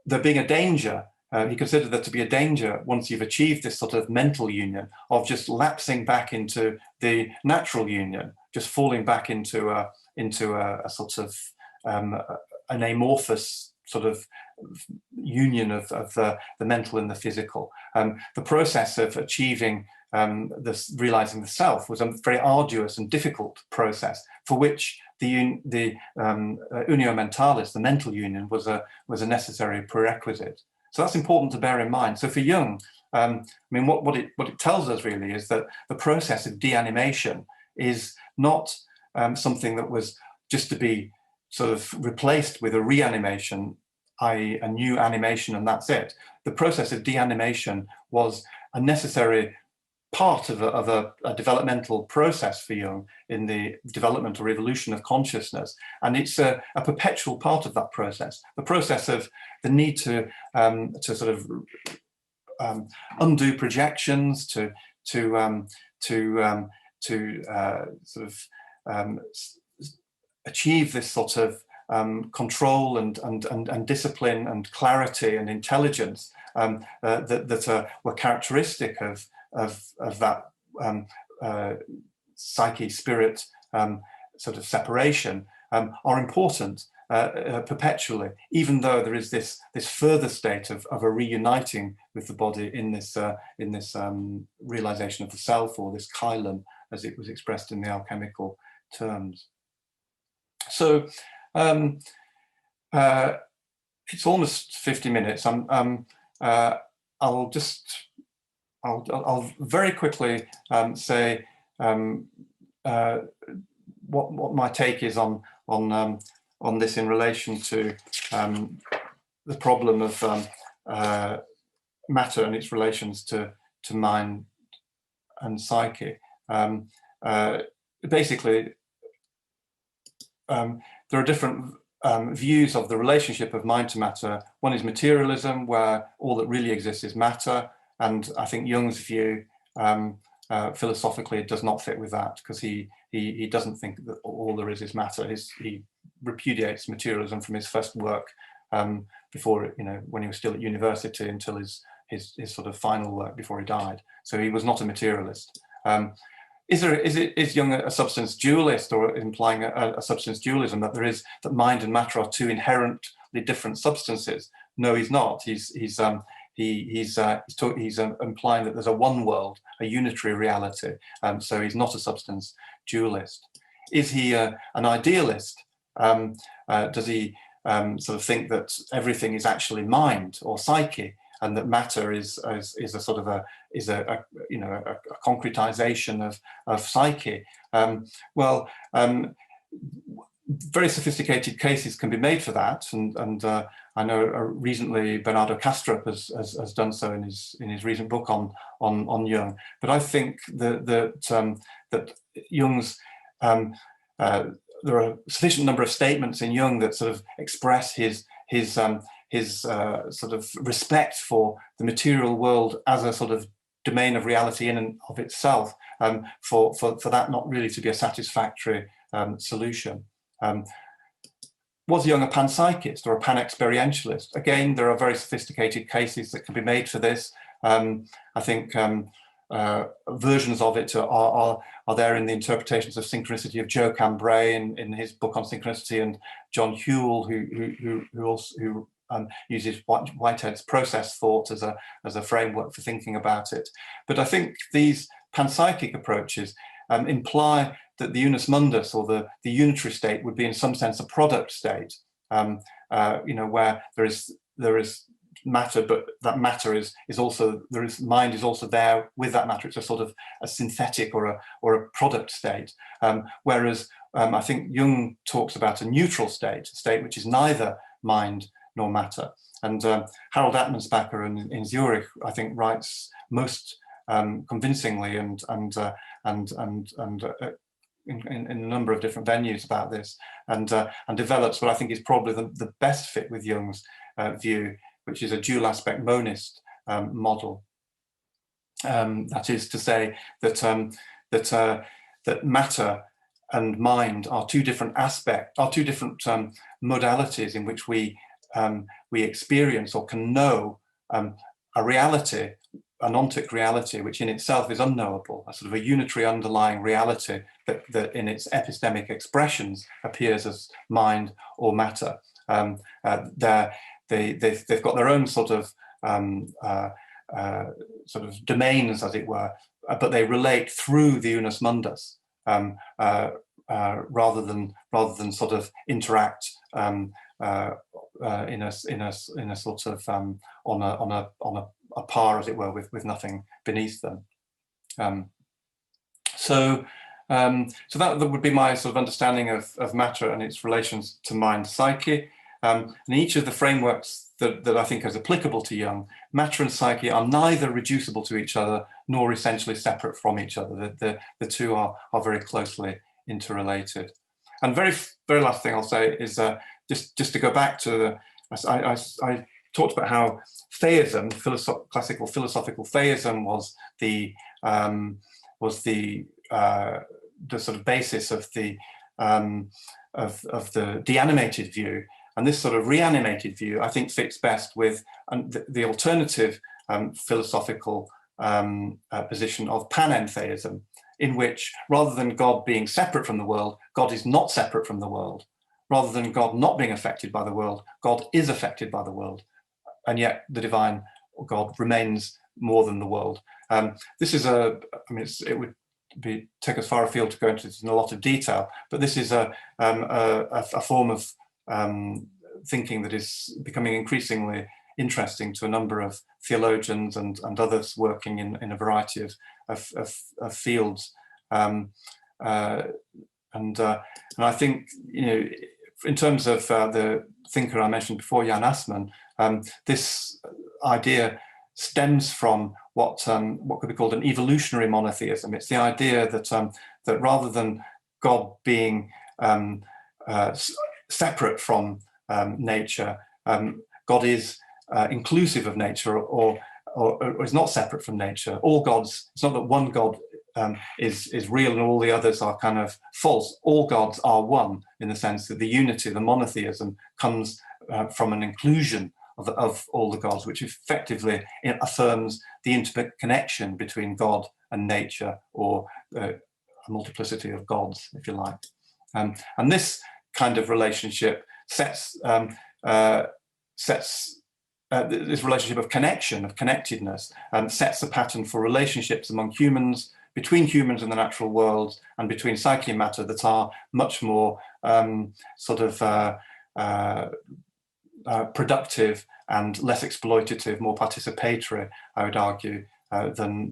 There being a danger, he considered there to be a danger once you've achieved this sort of mental union of just lapsing back into the natural union, just falling back into a sort of an amorphous sort of union of the mental and the physical. The process of achieving realizing the self was a very arduous and difficult process, for which the unio mentalis, the mental union, was a necessary prerequisite. So that's important to bear in mind. So for Jung, what it tells us really is that the process of deanimation is not something that was just to be sort of replaced with a reanimation, i.e. a new animation, and that's it. The process of deanimation was a necessary part of a developmental process for Jung in the development or evolution of consciousness, and it's a perpetual part of that process. The process of the need to sort of undo projections, to achieve this sort of control and discipline and clarity and intelligence that were characteristic of that psyche spirit sort of separation, are important perpetually, even though there is this further state of a reuniting with the body in this realization of the self, or this chylon, as it was expressed in the alchemical terms. So it's almost 50 minutes. I'll very quickly say what my take is on this in relation to the problem of matter and its relations to mind and psyche. Basically, there are different views of the relationship of mind to matter. One is materialism, where all that really exists is matter, and I think Jung's view philosophically does not fit with that, because he doesn't think that all there is matter. He repudiates materialism from his first work, before, when he was still at university, until his sort of final work before he died. So he was not a materialist. Is Jung a substance dualist, or implying a substance dualism, that mind and matter are two inherently different substances? No, he's not. He's implying that there's a one world, a unitary reality. So he's not a substance dualist. Is he an idealist? Does he sort of think that everything is actually mind or psyche, and that matter is a sort of a concretization of psyche? Very sophisticated cases can be made for that, and I know recently Bernardo Kastrup has done so in his recent book on Jung. But I think that Jung's there are a sufficient number of statements in Jung that sort of express his sort of respect for the material world as a sort of domain of reality in and of itself, for that not really to be a satisfactory solution. Was Jung a panpsychist or a pan-experientialist? Again, there are very sophisticated cases that can be made for this. I think versions of it are there in the interpretations of synchronicity of Joe Cambray in his book on synchronicity, and John Whewell, who also uses Whitehead's process thought as a framework for thinking about it. But I think these panpsychic approaches imply that the unus mundus, or the unitary state, would be in some sense a product state, where there is matter, but that matter is also, mind is also there with that matter. It's a sort of a synthetic or a product state. Whereas I think Jung talks about a neutral state, a state which is neither mind nor matter. And Harold Atmanspacher in Zurich, I think, writes most convincingly and in a number of different venues about this, and develops what I think is probably the best fit with Jung's view, which is a dual aspect monist model. That is to say that that matter and mind are two different modalities in which we experience or can know a reality, an ontic reality, which in itself is unknowable, a sort of a unitary underlying reality that in its epistemic expressions appears as mind or matter. They've got their own sort of domains, as it were, but they relate through the unus mundus, rather than sort of interact in a sort of on a par, as it were, with nothing beneath them. So that would be my sort of understanding of matter and its relations to mind psyche. And each of the frameworks that I think is applicable to Jung, matter and psyche are neither reducible to each other nor essentially separate from each other. The two are very closely interrelated. And very last thing I'll say is just to go back to I talked about how theism, classical philosophical theism, was the sort of basis of the deanimated view. And this sort of reanimated view, I think, fits best with the alternative philosophical position of panentheism, in which, rather than God being separate from the world, God is not separate from the world. rather than God not being affected by the world, God is affected by the world, and yet the divine God remains more than the world. This is it would take us far afield to go into this in a lot of detail, but this is a form of thinking that is becoming increasingly interesting to a number of theologians and others working in a variety of fields. And I think, in terms of the thinker I mentioned before, Jan Assmann, this idea stems from what could be called an evolutionary monotheism. It's the idea that that rather than God being separate from nature, God is inclusive of nature, or is not separate from nature. All gods, it's not that one God is real and all the others are kind of false. All gods are one, in the sense that the unity, the monotheism, comes from an inclusion of all the gods, which effectively affirms the intimate connection between God and nature, or a multiplicity of gods, if you like. And this kind of relationship sets this relationship of connection, of connectedness, sets a pattern for relationships among humans, between humans and the natural world, and between psyche and matter, that are much more productive and less exploitative, more participatory, I would argue, than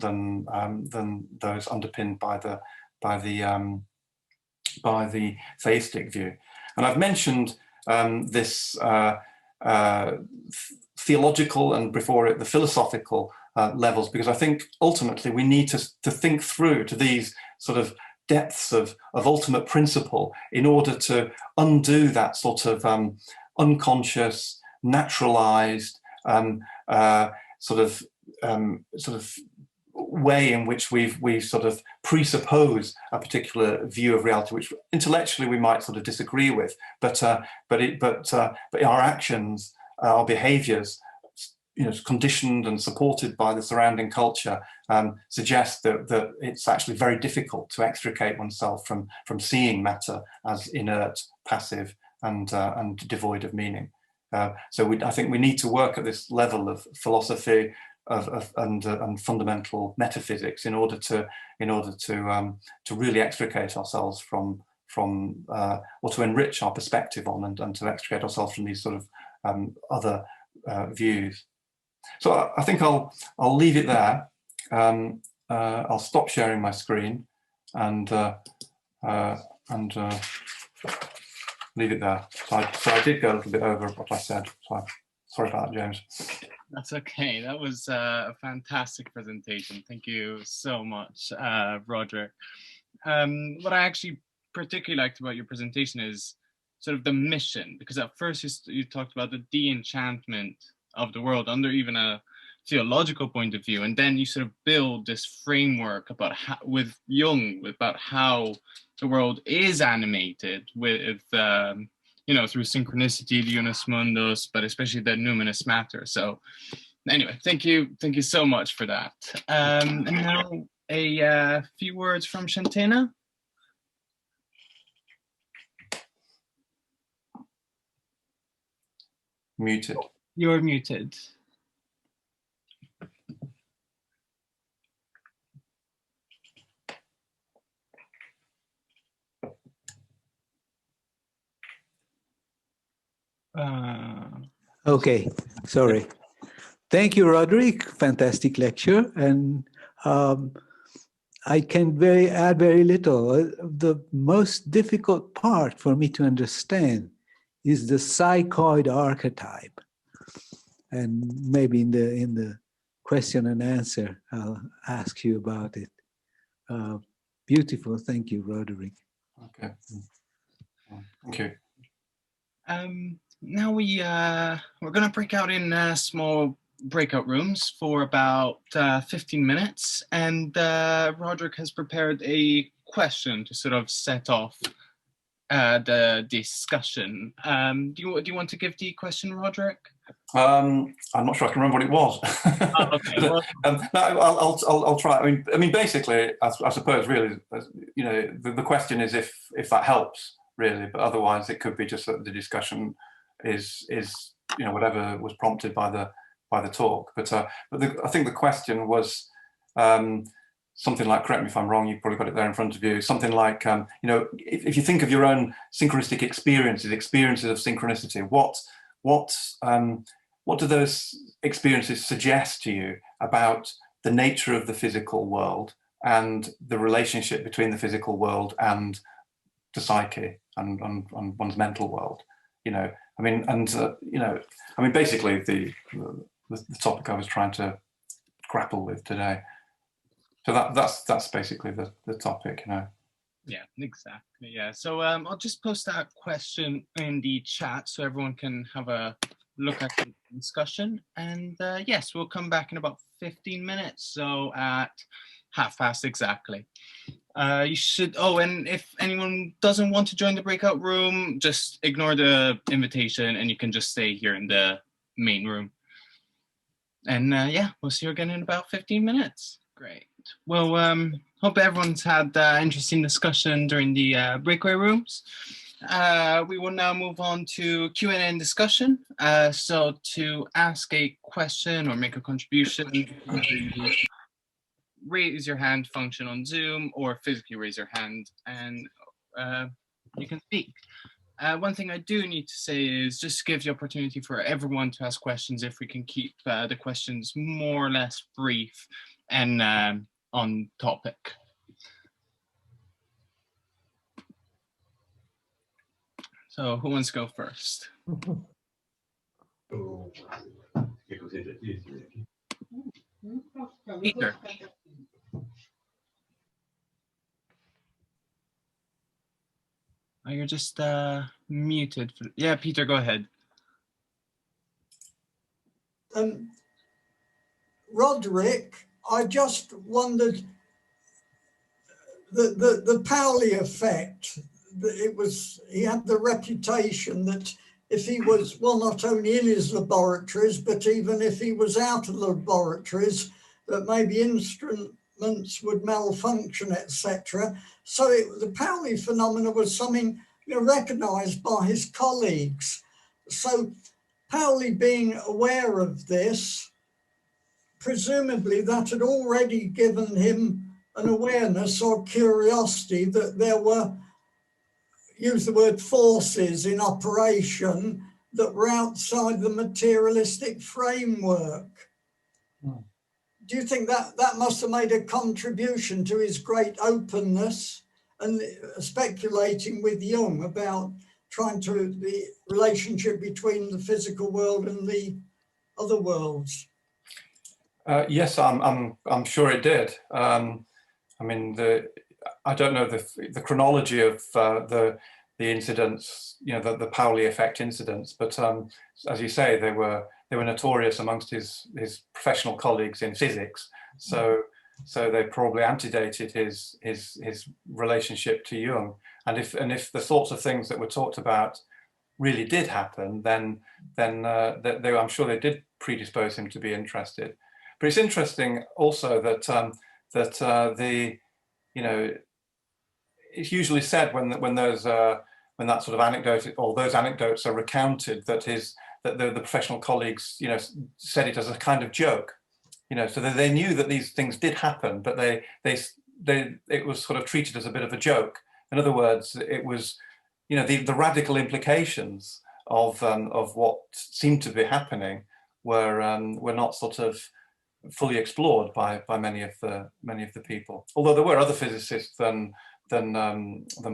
those underpinned by the theistic view. And I've mentioned this theological and before it the philosophical levels, because I think ultimately we need to think through to these sort of depths of ultimate principle in order to undo that sort of unconscious, naturalized sort of way in which we sort of presuppose a particular view of reality, which intellectually we might sort of disagree with, but our actions, our behaviors, conditioned and supported by the surrounding culture, suggest that it's actually very difficult to extricate oneself from seeing matter as inert, passive, and devoid of meaning. So I think we need to work at this level of philosophy and fundamental metaphysics in order to really extricate ourselves from or to enrich our perspective on and to extricate ourselves from these sort of other views. So I think I'll leave it there. I'll stop sharing my screen and leave it there. So I did go a little bit over what I said. So sorry about that, James. That's okay. That was a fantastic presentation. Thank you so much, Roderick. What I actually particularly liked about your presentation is sort of the mission, because at first you talked about the de-enchantment of the world under even a theological point of view, and then you sort of build this framework about with Jung about how the world is animated with through synchronicity, the unus mundus, but especially the numinous matter. So anyway, thank you so much for that. And now a few words from Shantena. Muted. You're muted. Okay, sorry. Thank you, Roderick. Fantastic lecture. And I can add very little. The most difficult part for me to understand is the psychoid archetype. And maybe in the question and answer, I'll ask you about it. Beautiful. Thank you, Roderick. Okay. Thank you. Now we're going to break out in small breakout rooms for about 15 minutes, and Roderick has prepared a question to sort of set off the discussion. Do you want to give the question, Roderick? I'm not sure I can remember what it was. Oh, okay. Well, no, I'll try. I mean, basically, I suppose really, the question is if that helps. really. But otherwise, it could be just that the discussion is whatever was prompted by the talk. But I think the question was something like, correct me if I'm wrong, you've probably got it there in front of you, something like, if you think of your own synchronistic experiences of synchronicity, what do those experiences suggest to you about the nature of the physical world and the relationship between the physical world and the psyche and one's mental world? Basically the topic I was trying to grapple with today. So that's basically the topic, Yeah, exactly. Yeah. So I'll just post that question in the chat so everyone can have a look at the discussion. And yes, we'll come back in about 15 minutes. So at 5:30 exactly. You should, and if anyone doesn't want to join the breakout room, just ignore the invitation and you can just stay here in the main room. And yeah, we'll see you again in about 15 minutes. Great. Well, hope everyone's had interesting discussion during the breakaway rooms. We will now move on to Q&A and discussion. So to ask a question or make a contribution, raise your hand function on Zoom or physically raise your hand and you can speak. One thing I do need to say is just give the opportunity for everyone to ask questions if we can keep the questions more or less brief and on topic. So who wants to go first? Peter. Oh, you're just muted. Yeah, Peter, go ahead. Roderick, I just wondered the Pauli effect. He had the reputation that if he was, well, not only in his laboratories, but even if he was out of laboratories, that maybe instruments would malfunction, etc. So the Pauli phenomena was something recognized by his colleagues. So Pauli being aware of this, presumably that had already given him an awareness or curiosity that there were, use the word, forces in operation that were outside the materialistic framework. Do you think that must have made a contribution to his great openness and speculating with Jung about the relationship between the physical world and the other worlds? Yes, I'm sure it did. I don't know the chronology of the incidents, the Pauli effect incidents, but as you say, they were notorious amongst his professional colleagues in physics. So they probably antedated his relationship to Jung. And if the sorts of things that were talked about really did happen, then I'm sure they did predispose him to be interested. But it's interesting also that it's usually said when that sort of anecdote or those anecdotes are recounted that the professional colleagues said it as a kind of joke, so that they knew that these things did happen, but it was sort of treated as a bit of a joke. In other words, it was the radical implications of what seemed to be happening were not sort of fully explored by many of the people. Although there were other physicists than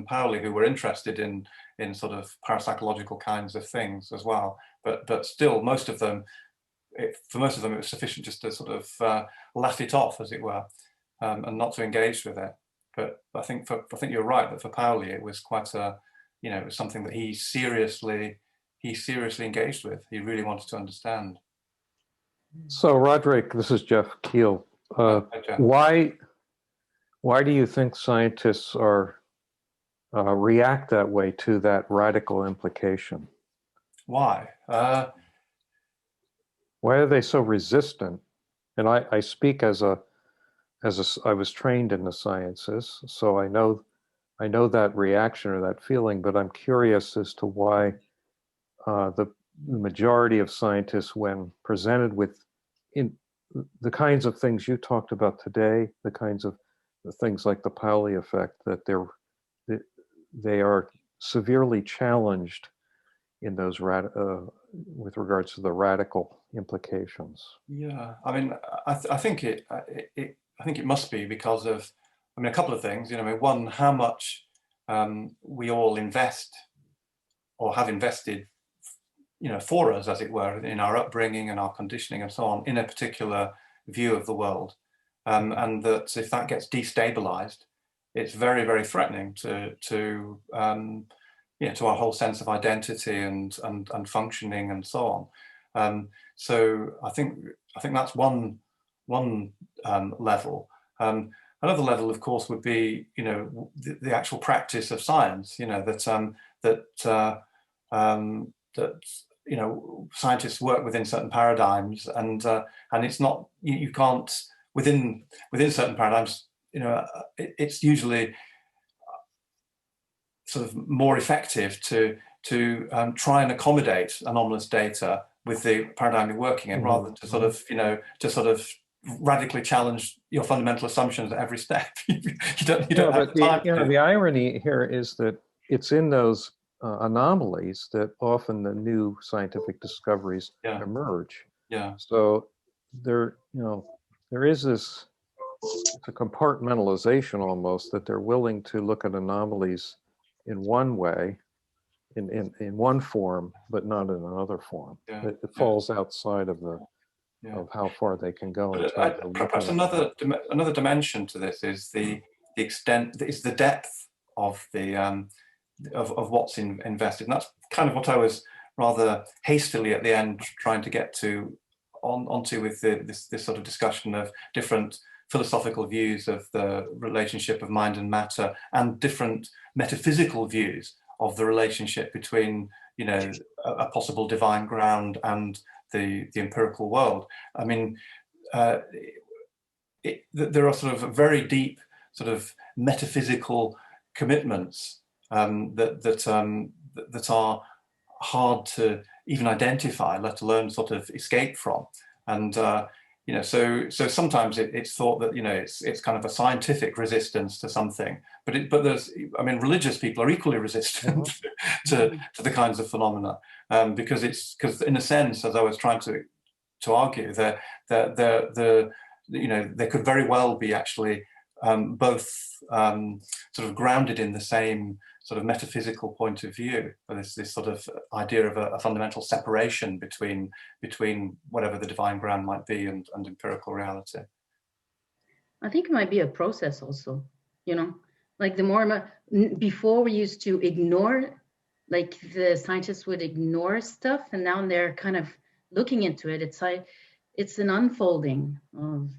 Pauli who were interested in sort of parapsychological kinds of things as well. But still, for most of them, it was sufficient just to sort of laugh it off, as it were, and not to engage with it. But I think you're right that for Pauli it was quite it was something that he seriously engaged with. He really wanted to understand. So Roderick, this is Jeff Keel. Why do you think scientists react that way to that radical implication? Why? Why are they so resistant? And I speak I was trained in the sciences, so I know I know that reaction or that feeling, but I'm curious as to why the majority of scientists, when presented with the kinds of things you talked about today, the kinds of things like the Pauli effect, that they are severely challenged in those with regards to the radical implications. Yeah, I mean, I think it must be because of, I mean, a couple of things. You know, I mean, one, how much we all invest or have invested, you know, for us, as it were, in our upbringing and our conditioning and so on, in a particular view of the world, and that if that gets destabilized, it's very, very threatening to our whole sense of identity and functioning and so on. So I think that's one level. Another level, of course, would be, you know, the actual practice of science. You know, that you know, scientists work within certain paradigms, and it's not, you can't, within certain paradigms, you know, it's usually sort of more effective to try and accommodate anomalous data with the paradigm you're working in, rather than to sort of, you know, radically challenge your fundamental assumptions at every step. you don't have the time. You know, the irony here is that it's in those anomalies that often the new scientific discoveries emerge. Yeah. So there, you know, there is this, it's a compartmentalization almost, that they're willing to look at anomalies in one way, in one form, but not in another form. Yeah. It falls outside of the of how far they can go. Perhaps another dimension to this is the extent, is the depth of the of what's invested, and that's kind of what I was rather hastily at the end trying to get onto with this sort of discussion of different philosophical views of the relationship of mind and matter, and different metaphysical views of the relationship between, you know, a possible divine ground and the empirical world. I mean, there are sort of very deep sort of metaphysical commitments that are hard to even identify, let alone sort of escape from. And you know, so sometimes it's thought that, you know, it's kind of a scientific resistance to something, but there's, I mean, religious people are equally resistant to the kinds of phenomena, because in a sense, as I was trying to argue, that you know, they could very well be actually both sort of grounded in the same sort of metaphysical point of view. This sort of idea of a fundamental separation between whatever the divine ground might be and empirical reality. I think it might be a process also, you know, like the more, before we used to ignore, like the scientists would ignore stuff, and now they're kind of looking into it. It's like, it's an unfolding of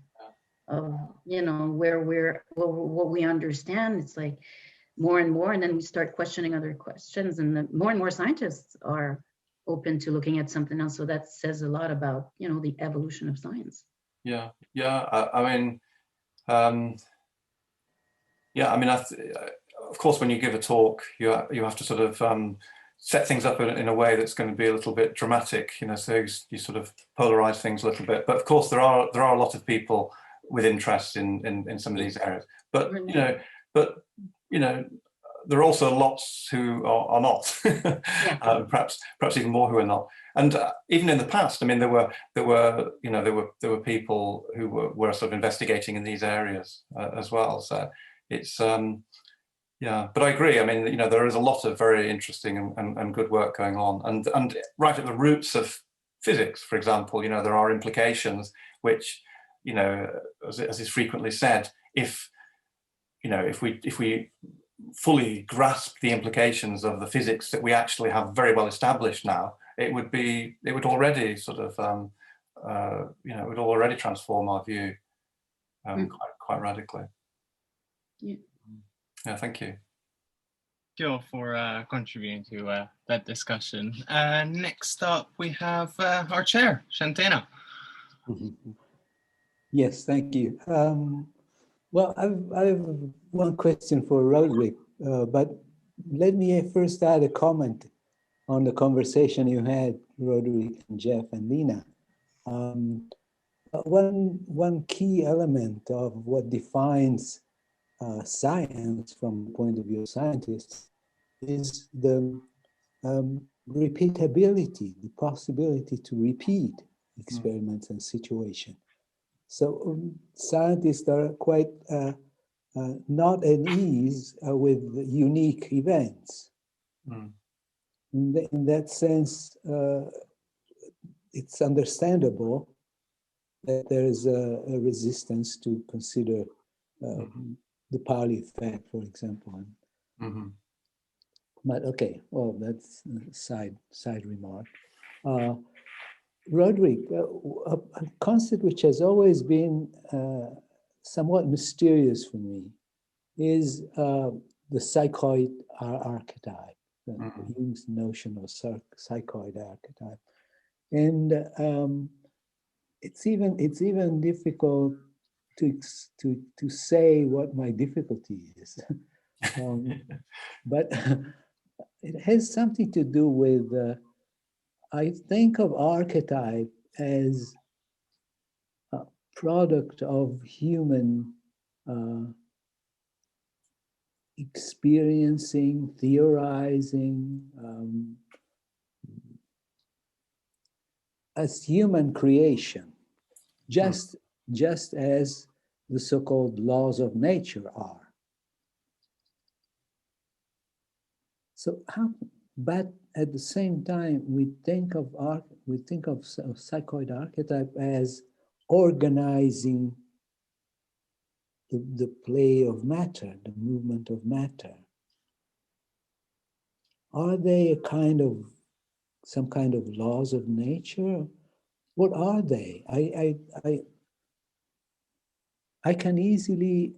you know, what we understand. It's like more and more, and then we start questioning other questions, and more and more scientists are open to looking at something else. So that says a lot about, you know, the evolution of science. Yeah. I mean, of course, when you give a talk, you have to sort of set things up in a way that's going to be a little bit dramatic, you know, so you sort of polarize things a little bit. But of course, there are a lot of people with interest in some of these areas. But you know, there are also lots who are not. Perhaps even more who are not. And even in the past, I mean, there were people who were sort of investigating in these areas as well. So it's yeah. But I agree. I mean, you know, there is a lot of very interesting and good work going on, and right at the roots of physics, for example, you know, there are implications which, you know, as is frequently said, if we fully grasp the implications of the physics that we actually have very well established now, it would already sort of you know, it would already transform our view quite radically. Yeah, thank you. Thank you all for contributing to that discussion. Next up, we have our chair, Shantena. Yes, thank you. Well, I have one question for Roderick. But let me first add a comment on the conversation you had, Roderick and Jeff and Lena. One key element of what defines science from the point of view of scientists is the repeatability, the possibility to repeat experiments and situations. So scientists are quite not at ease with unique events. In that sense, it's understandable that there is a resistance to consider the Pauli effect, for example. But okay, well, that's a side remark. Roderick, a concept which has always been somewhat mysterious for me is the psychoid archetype, Jung's notion of psychoid archetype. And it's even difficult to say what my difficulty is. But it has something to do with, I think of archetype as a product of human experiencing, theorizing, as human creation, just as the so-called laws of nature are. So but at the same time, we think of psychoid archetype as organizing the play of matter, the movement of matter. Are they some kind of laws of nature? What are they? I can easily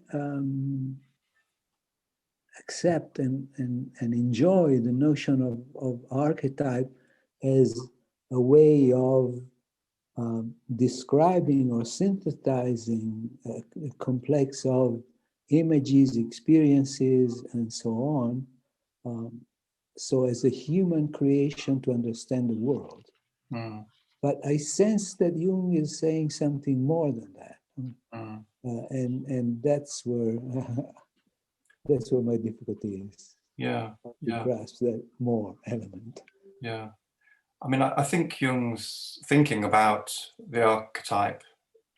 accept and enjoy the notion of archetype as a way of describing or synthesizing a complex of images, experiences, and so on. So as a human creation to understand the world. But I sense that Jung is saying something more than that. And that's where my difficulty is. To grasp that more element. Yeah. I mean, I think Jung's thinking about the archetype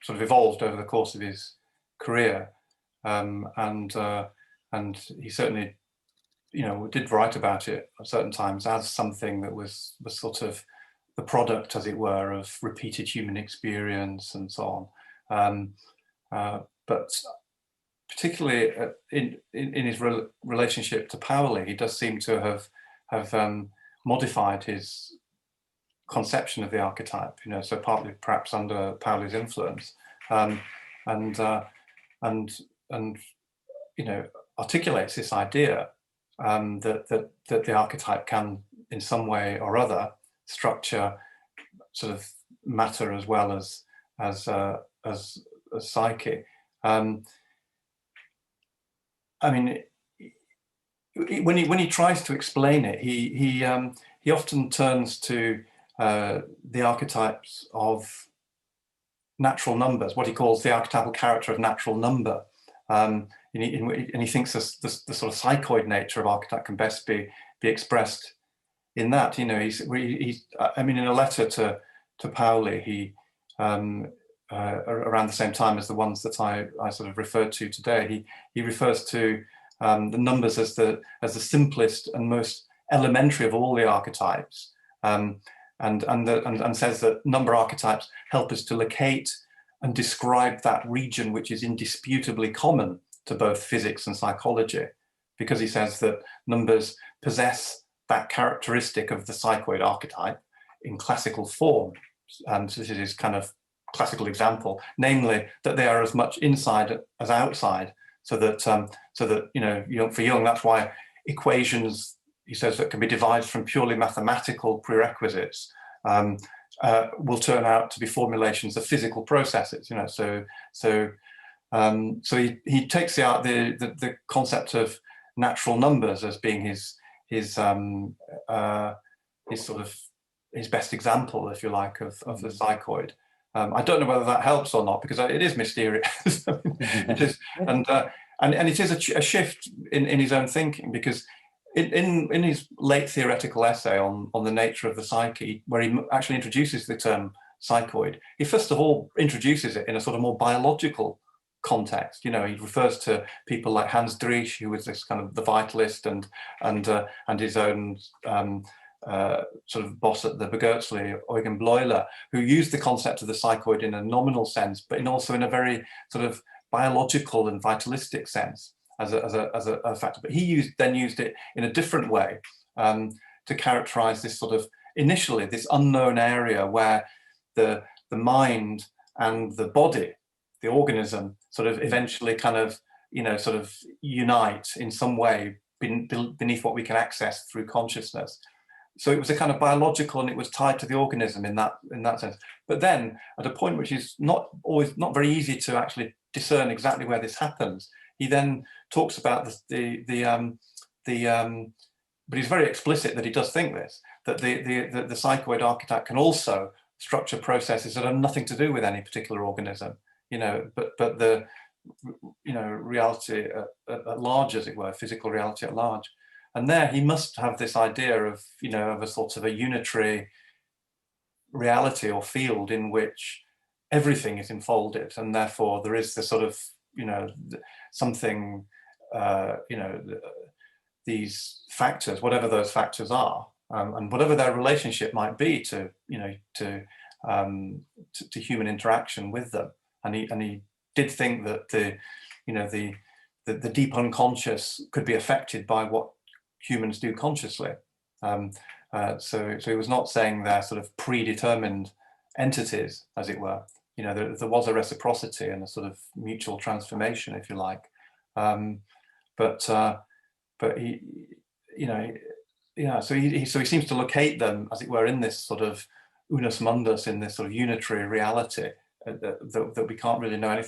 sort of evolved over the course of his career. And he certainly, did write about it at certain times as something that was sort of the product, as it were, of repeated human experience and so on. But particularly in his relationship to Pauli, he does seem to have modified his conception of the archetype. So partly perhaps under Pauli's influence, and articulates this idea that the archetype can, in some way or other, structure sort of matter as well as psyche. I mean, when he tries to explain it, he often turns to the archetypes of natural numbers, what he calls the archetypal character of natural number. And he thinks the sort of psychoid nature of archetype can best be expressed in that. In a letter to Pauli, he around the same time as the ones that I sort of referred to today, he refers to the numbers as the simplest and most elementary of all the archetypes, and says that number archetypes help us to locate and describe that region which is indisputably common to both physics and psychology, because he says that numbers possess that characteristic of the psychoid archetype in classical form. So this is his kind of classical example, namely that they are as much inside as outside, so that for Jung, that's why equations, he says, that can be devised from purely mathematical prerequisites will turn out to be formulations of physical processes. So he takes the concept of natural numbers as being his sort of his best example, if you like, of the psychoid. I don't know whether that helps or not, because it is mysterious. It is, and it is a shift in his own thinking, because in his late theoretical essay on the nature of the psyche, where he actually introduces the term psychoid, he first of all introduces it in a sort of more biological context. You know, he refers to people like Hans Driesch, who was this kind of the vitalist and his own sort of boss at the Begerzli, Eugen Bleuler, who used the concept of the psychoid in a nominal sense, but also in a very sort of biological and vitalistic sense as a factor. But he then used it in a different way to characterize this sort of, initially, this unknown area where the mind and the body, the organism, sort of eventually kind of, you know, sort of unite in some way beneath what we can access through consciousness. So it was a kind of biological, and it was tied to the organism in that sense. But then, at a point which is not very easy to actually discern exactly where this happens, he then talks about but he's very explicit that he does think this, that the psychoid archetype can also structure processes that have nothing to do with any particular organism, you know, but the, you know, reality at large, as it were, physical reality at large. And there he must have this idea of, you know, of a sort of a unitary reality or field in which everything is enfolded, and therefore there is this sort of, you know, something, you know, these factors, whatever those factors are, and whatever their relationship might be to, you know, to human interaction with them. And he did think that the deep unconscious could be affected by what humans do consciously. So he was not saying they're sort of predetermined entities, as it were. You know, there was a reciprocity and a sort of mutual transformation, if you like. But he, you know, yeah. So he seems to locate them, as it were, in this sort of unus mundus, in this sort of unitary reality that we can't really know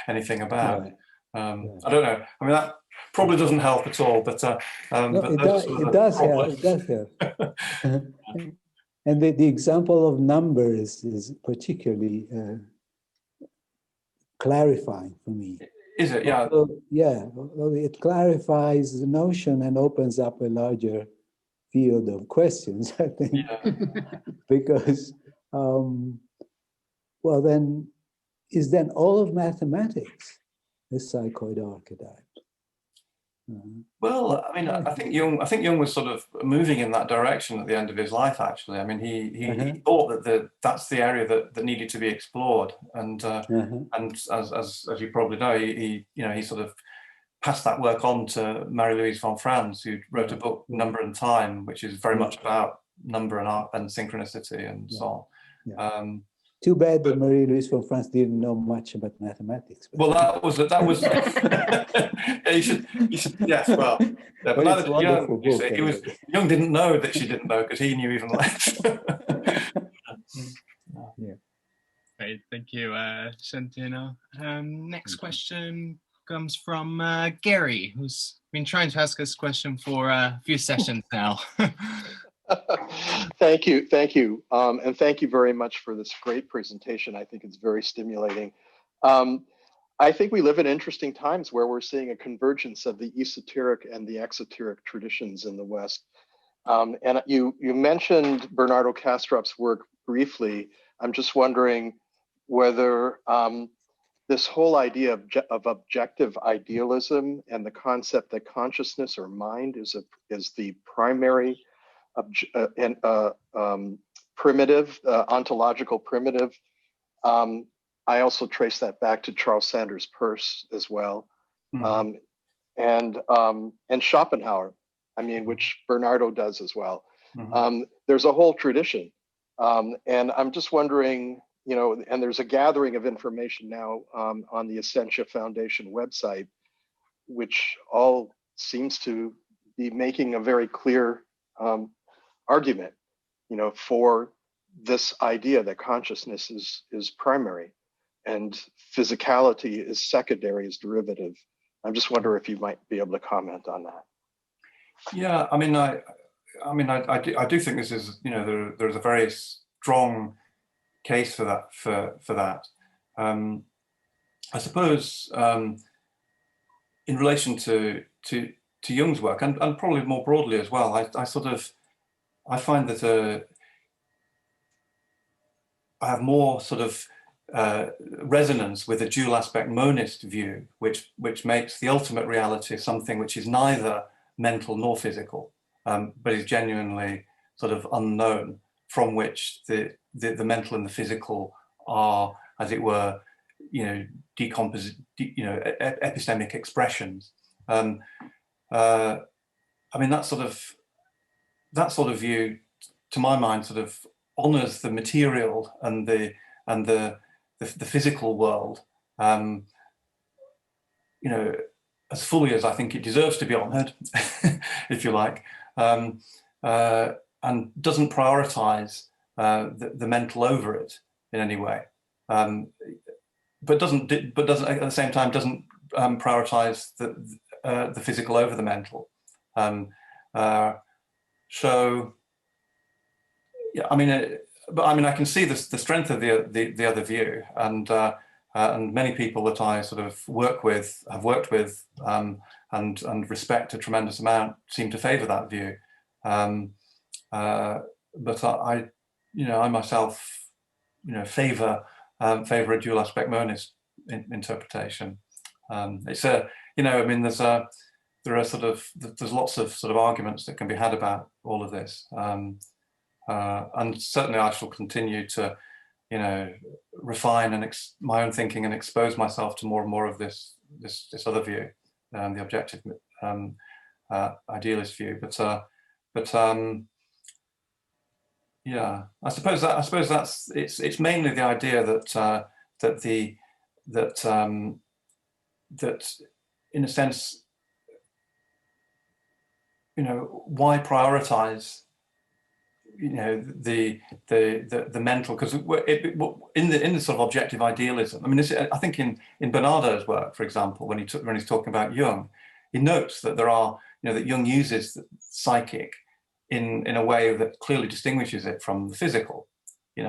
anything about. Right. I don't know. I mean, that probably doesn't help at all. But no, it does help. It does help. And the example of numbers is particularly clarifying for me. Is it? Yeah. Yeah. Well, it clarifies the notion and opens up a larger field of questions, I think. Yeah. Because, well, then, is then all of mathematics the psychoid archetype? Well, I mean, I think Jung was sort of moving in that direction at the end of his life. Actually, I mean, he thought that that's the area that needed to be explored, and as you probably know, he sort of passed that work on to Marie-Louise von Franz, who wrote a book, Number and Time, which is very much about number and synchronicity and so on. Too bad that Marie-Louise von Franz didn't know much about mathematics. Well, that was yeah, you should yes, well, yeah, but neither did Jung. You see, Jung didn't know that she didn't know, because he knew even less. Yeah. Great, thank you, Santino. Next question comes from Gary, who's been trying to ask this question for a few sessions now. Thank you, and thank you very much for this great presentation. I think it's very stimulating. I think we live in interesting times where we're seeing a convergence of the esoteric and the exoteric traditions in the West. And you mentioned Bernardo Kastrup's work briefly. I'm just wondering whether this whole idea of objective idealism and the concept that consciousness or mind is the primary primitive, ontological primitive. I also trace that back to Charles Sanders Peirce as well, and Schopenhauer. I mean, which Bernardo does as well. There's a whole tradition, and I'm just wondering, you know, and there's a gathering of information now on the Essentia Foundation website, which all seems to be making a very clear argument, you know, for this idea that consciousness is primary and physicality is secondary, is derivative. I'm just wondering if you might be able to comment on that. Yeah, I do think this is, there's a very strong case for that. For that, I suppose in relation to Jung's work, and probably more broadly as well, I find that I have more sort of resonance with a dual aspect monist view, which makes the ultimate reality something which is neither mental nor physical, but is genuinely sort of unknown, from which the mental and the physical are, as it were, epistemic expressions. That sort of view, to my mind, sort of honors the material and the physical world, as fully as I think it deserves to be honored, if you like, and doesn't prioritize the mental over it in any way, but doesn't at the same time doesn't prioritize the physical over the mental. So yeah, I can see the strength of the other view, and many people that I sort of have worked with, and respect a tremendous amount, seem to favour that view. But I myself, favour a dual aspect monist interpretation. It's there's lots of sort of arguments that can be had about all of this. And certainly I shall continue to, refine my own thinking and expose myself to more and more of this other view, the objective idealist view. But yeah, I suppose that's it's mainly the idea that that in a sense, why prioritize the mental, because in the sort of objective idealism, I think in Bernardo's work, for example, when he's talking about Jung, he notes that there are, that Jung uses the psychic in a way that clearly distinguishes it from the physical,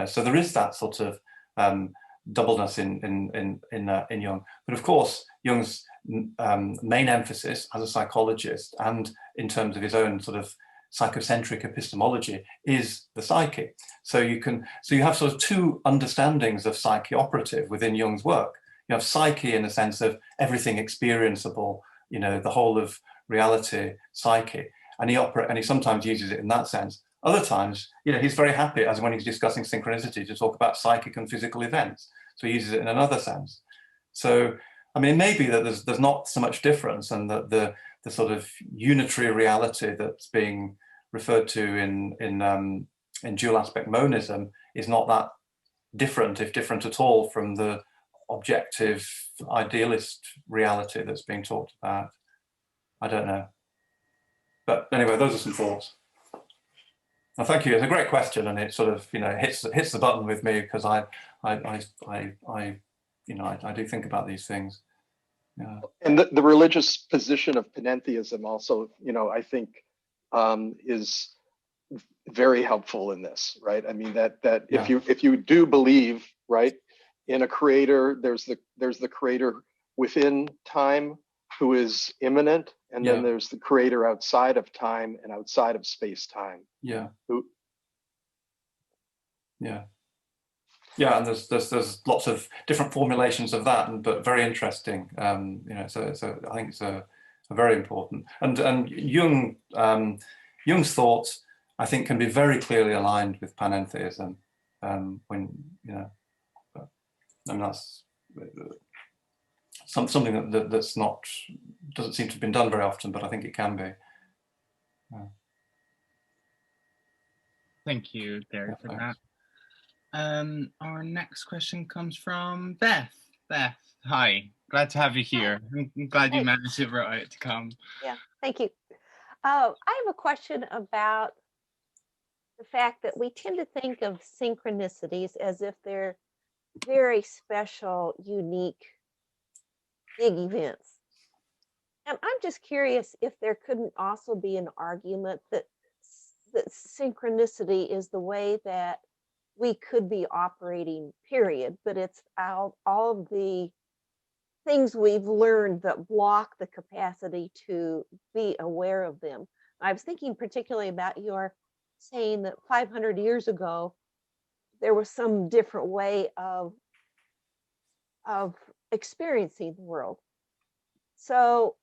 so there is that sort of doubleness in Jung. But of course, Jung's main emphasis as a psychologist, and in terms of his own sort of psychocentric epistemology, is the psyche. So you have sort of two understandings of psyche operative within Jung's work. You have psyche in the sense of everything experienceable, the whole of reality, psyche, and he sometimes uses it in that sense. Other times, he's very happy, as when he's discussing synchronicity, to talk about psychic and physical events. So he uses it in another sense. So it may be that there's not so much difference, and that the sort of unitary reality that's being referred to in dual aspect monism is not that different, if different at all, from the objective idealist reality that's being talked about. I don't know. But anyway, those are some thoughts. Well, thank you. It's a great question, and it sort of hits the button with me, because I do think about these things. Yeah. And the religious position of panentheism also, I think is very helpful in this, right? That if you do believe, right, in a creator, there's the creator within time who is immanent, and then there's the creator outside of time and outside of space-time. Yeah. And there's lots of different formulations of that, but very interesting. So I think it's a very important, and Jung's thoughts, I think, can be very clearly aligned with panentheism. That's something that's doesn't seem to have been done very often, but I think it can be. Thank you, Derek, for that. Our next question comes from Beth. Beth, hi. Glad to have you here. I'm glad you managed to come. Yeah, thank you. I have a question about the fact that we tend to think of synchronicities as if they're very special, unique, big events. And I'm just curious if there couldn't also be an argument that synchronicity is the way that we could be operating, period. But it's all of the things we've learned that block the capacity to be aware of them. I was thinking particularly about your saying that 500 years ago, there was some different way of experiencing the world. So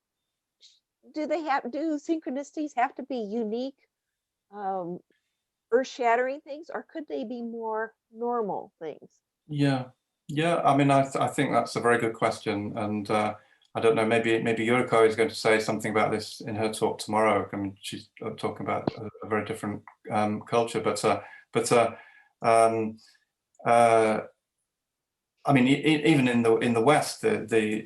do synchronicities have to be unique, earth-shattering things, or could they be more normal things? Yeah, I mean, I think that's a very good question, and I don't know, maybe Yuriko is going to say something about this in her talk tomorrow. I mean, she's talking about a very different culture, I mean, even in the West, the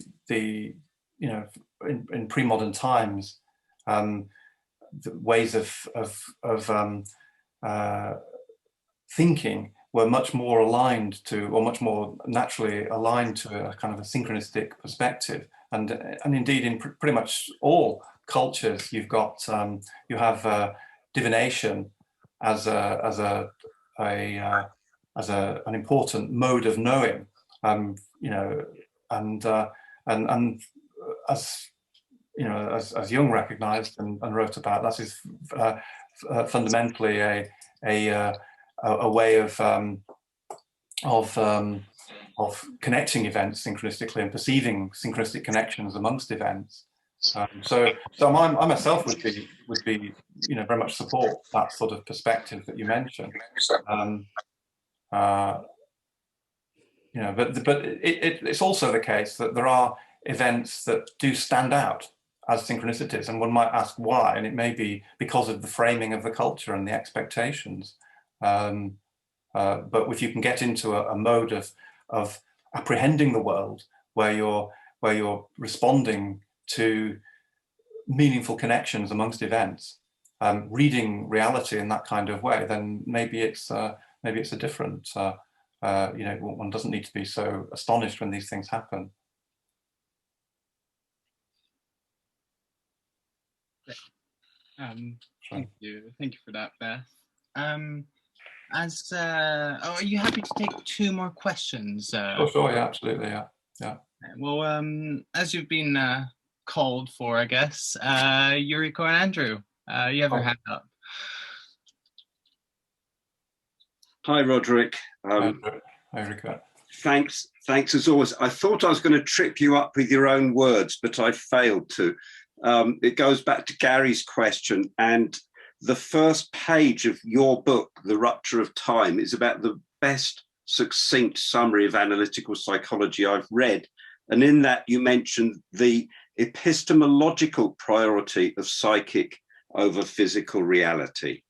you know, in pre-modern times, the ways of thinking were much more aligned to, or much more naturally aligned to, a kind of a synchronistic perspective, and indeed in pretty much all cultures, you've got you have divination as an important mode of knowing, you know, and as you know, as Jung recognized and wrote about, that is fundamentally a way of connecting events synchronistically and perceiving synchronistic connections amongst events. So I myself would be you know, very much support that sort of perspective that you mentioned. You know, but it's also the case that there are events that do stand out as synchronicities, and one might ask why, and it may be because of the framing of the culture and the expectations. But if you can get into a mode of apprehending the world where you're responding to meaningful connections amongst events, reading reality in that kind of way, then maybe it's a different. You know, one doesn't need to be so astonished when these things happen. Thank you for that, Beth. Are you happy to take 2 more questions? Sure, yeah, absolutely, yeah. Well, as you've been called for, I guess, Yuriko and Andrew, you have your hand up. Hi, Roderick. Hi, Yuriko. Thanks as always. I thought I was going to trip you up with your own words, but I failed to. It goes back to Gary's question, and the first page of your book, The Rupture of Time, is about the best succinct summary of analytical psychology I've read. And in that you mentioned the epistemological priority of psychic over physical reality.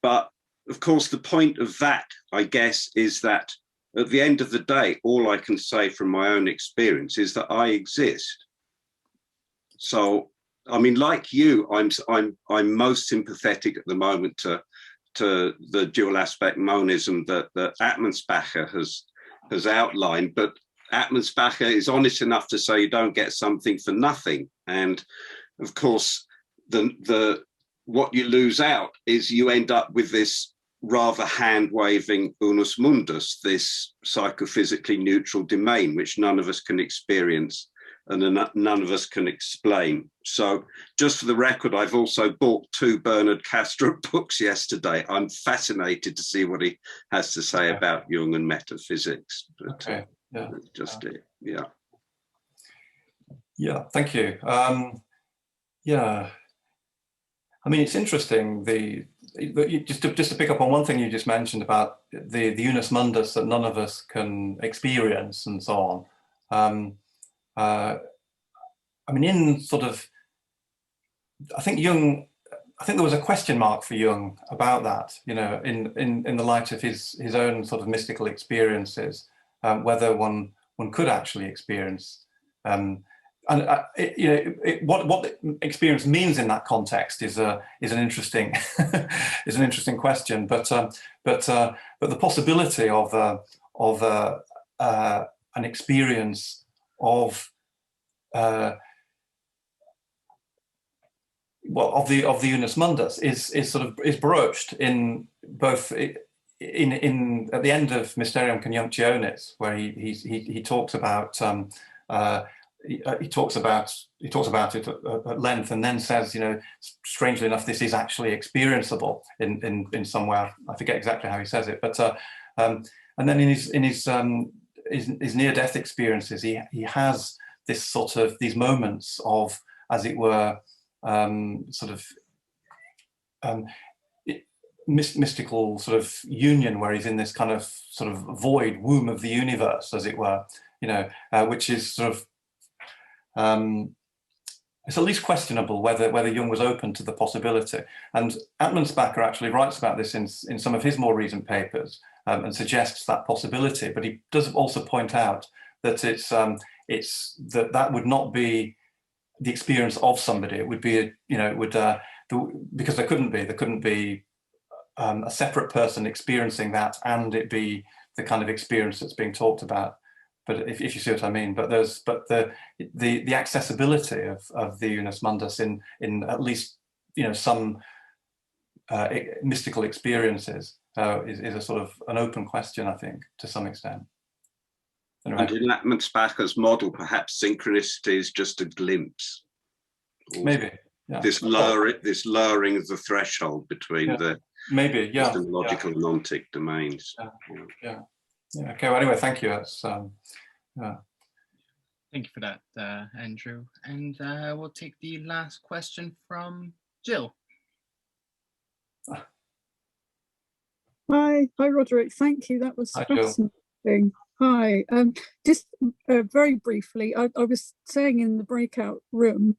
But of course, the point of that, I guess, is that at the end of the day, all I can say from my own experience is that I exist. So, I mean, like you, I'm most sympathetic at the moment to the dual aspect monism that Atmanspacher has outlined. But Atmanspacher is honest enough to say you don't get something for nothing. And of course, what you lose out is you end up with this rather hand-waving unus mundus, this psychophysically neutral domain, which none of us can experience and none of us can explain. So just for the record, I've also bought 2 Bernard Kastrup books yesterday. I'm fascinated to see what he has to say about Jung and metaphysics. But, yeah. Just it, yeah. Yeah, thank you. Yeah, I mean, it's interesting, just to pick up on one thing you just mentioned about the unus mundus that none of us can experience and so on. I mean, in sort of, I think there was a question mark for Jung about that, you know, in the light of his own sort of mystical experiences, whether one could actually experience, you know, what experience means in that context is an interesting is an interesting question. But the possibility of an experience of well, of the unus mundus is broached in both in at the end of Mysterium Conjunctionis, where he talks about he talks about it at length, and then says, strangely enough, this is actually experienceable in some way. I forget exactly how he says it, but and then in his near-death experiences, he has this sort of these moments of, as it were, mystical sort of union, where he's in this kind of sort of void womb of the universe, as it were, which is sort of it's at least questionable whether Jung was open to the possibility. And Atmanspacher actually writes about this in some of his more recent papers, and suggests that possibility. But he does also point out that that would not be the experience of somebody. It would be because there couldn't be a separate person experiencing that and it be the kind of experience that's being talked about. But if you see what I mean, but the accessibility of the unus mundus in at least some mystical experiences is a sort of an open question, I think, to some extent. Anyway. And in Atmanspacher's model, perhaps synchronicity is just a glimpse. Maybe. Yeah. This lowering of the threshold between the logical and ontic domains. Yeah. Okay. Well, anyway, thank you. That's Thank you for that, Andrew. And we'll take the last question from Jill. Hi, Roderick. Thank you. That was fascinating. Hi. Just very briefly, I was saying in the breakout room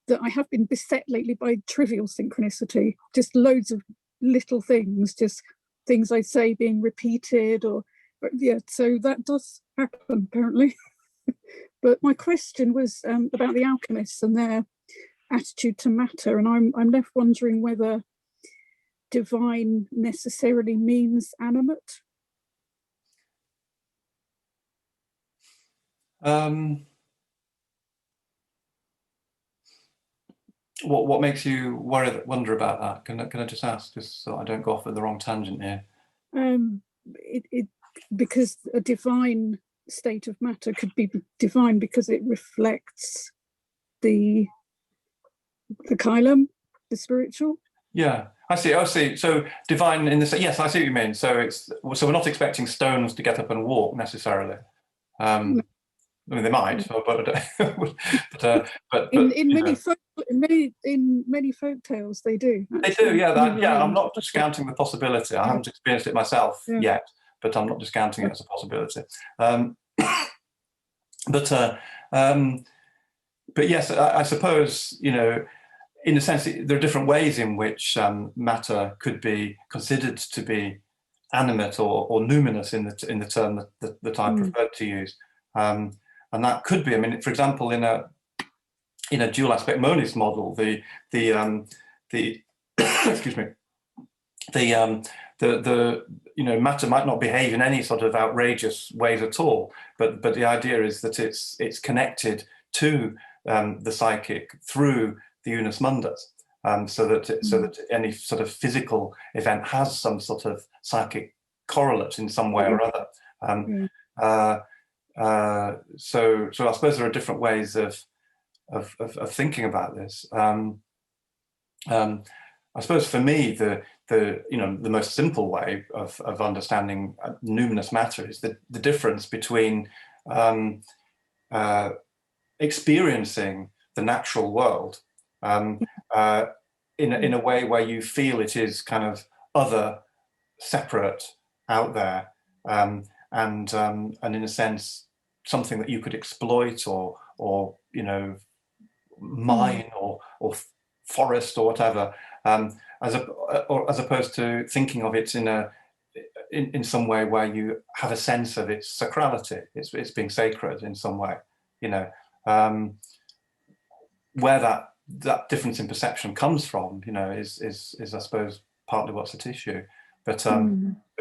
that I have been beset lately by trivial synchronicity, just loads of little things, just things I say being repeated, so that does happen apparently. But my question was about the alchemists and their attitude to matter, and I'm left wondering whether divine necessarily means animate. What makes you wonder about that? Can I just ask, just so I don't go off at the wrong tangent here? Because a divine state of matter could be divine because it reflects the Kylum, the spiritual. Yeah, I see. So divine in this. Yes, I see what you mean. So we're not expecting stones to get up and walk necessarily. No. I mean, they might, but in many folk tales they do. Actually. They do, yeah. I'm not discounting the possibility. I haven't experienced it myself yet, but I'm not discounting it as a possibility. But yes, I suppose in a sense there are different ways in which matter could be considered to be animate or numinous in the term that I preferred to use. And that could be, I mean, for example, in a dual aspect monist model, the excuse me, the matter might not behave in any sort of outrageous ways at all, but the idea is that it's connected to the psychic through the unus mundus, so that any sort of physical event has some sort of psychic correlate in some way or other. So I suppose there are different ways of thinking about this. I suppose for me, the most simple way of understanding numinous matter is the difference between experiencing the natural world in a way where you feel it is kind of other, separate, out there, and in a sense something that you could exploit or mine or forest or whatever, as opposed to thinking of it in some way where you have a sense of its sacrality, it's being sacred in some way, where that difference in perception comes from, is I suppose partly what's at issue. But I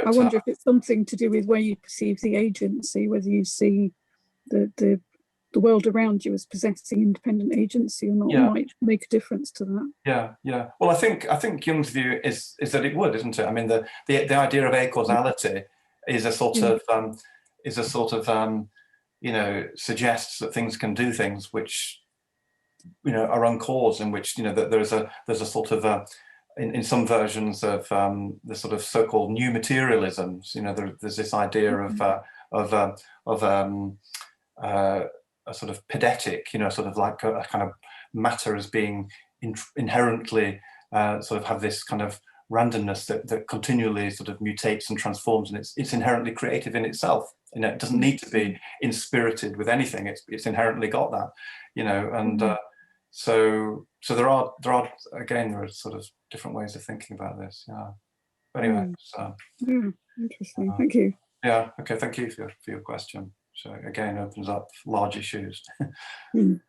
wonder if it's something to do with where you perceive the agency, whether you see the the world around you as possessing independent agency or not might make a difference to that. Yeah. Well, I think Jung's view is that it would, isn't it? I mean, the idea of acausality is a sort of you know, suggests that things can do things which, you know, are uncaused, in which, you know, that there's a sort of in some versions of the sort of so-called new materialisms, you know, there's this idea of a sort of pedetic, you know, sort of like a kind of matter as being inherently sort of have this kind of randomness that continually sort of mutates and transforms, and it's inherently creative in itself. You know, it doesn't need to be inspirited with anything. It's inherently got that, you know, and so there are again, there are sort of different ways of thinking about this. Yeah. But anyway, so interesting. Thank you. Yeah. Okay. Thank you for your question. So again, opens up large issues. Thank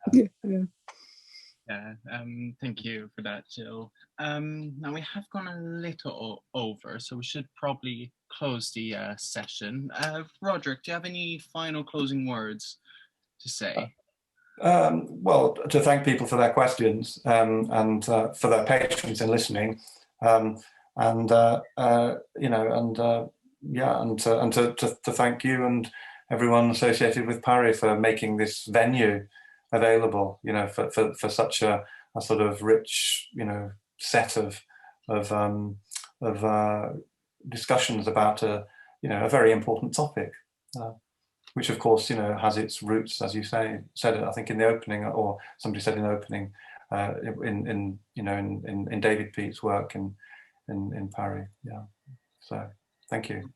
you for that, Jill. Now we have gone a little over, so we should probably close the session. Roderick, do you have any final closing words to say? Well, to thank people for their questions and for their patience in listening, you know, and to thank you and everyone associated with PARI for making this venue available, you know, for such a sort of rich, you know, set of discussions about a very important topic, which of course, you know, has its roots, as you said it, I think in the opening, or somebody said in the opening, in David Pete's work in PARI. Yeah. So thank you.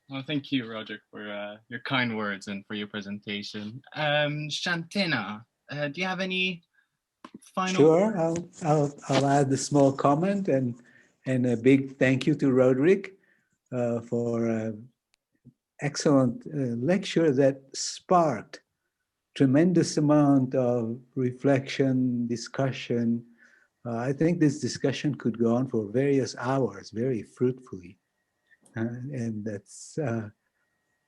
Well, thank you, Roderick, for your kind words and for your presentation. Shantina, do you have any final? Sure, I'll add a small comment and a big thank you to Roderick for an excellent lecture that sparked tremendous amount of reflection, discussion. I think this discussion could go on for various hours, very fruitfully. And that's,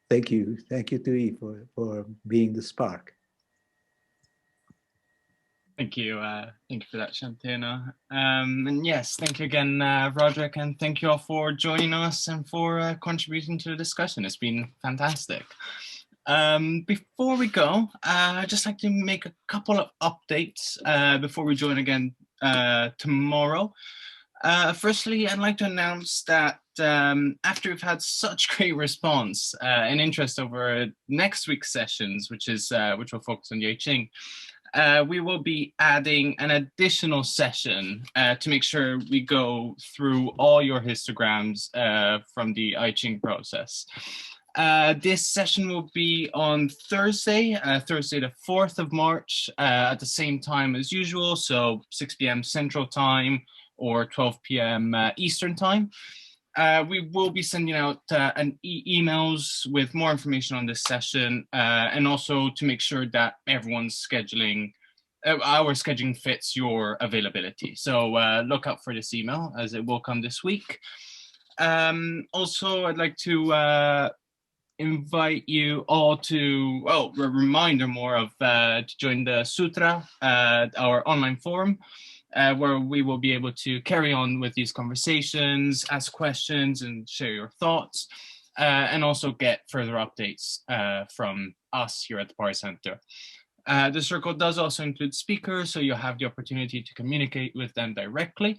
thank you to E for being the spark. Thank you for that, Shantina. And yes, thank you again, Roderick, and thank you all for joining us and for contributing to the discussion. It's been fantastic. Before we go, I'd just like to make a couple of updates before we join again tomorrow. Firstly, I'd like to announce that after we've had such great response and interest over next week's sessions, which will focus on the I Ching, we will be adding an additional session to make sure we go through all your histograms from the I Ching process. This session will be on Thursday the 4th of March at the same time as usual, so 6 p.m. Central Time or 12 p.m. Eastern Time. We will be sending out emails with more information on this session and also to make sure that everyone's scheduling, our scheduling fits your availability. So look out for this email as it will come this week. Also, I'd like to invite you all to, well, a reminder more of to join the Sutra, our online forum, where we will be able to carry on with these conversations, ask questions, and share your thoughts, and also get further updates from us here at the PARI Center. The circle does also include speakers, so you'll have the opportunity to communicate with them directly.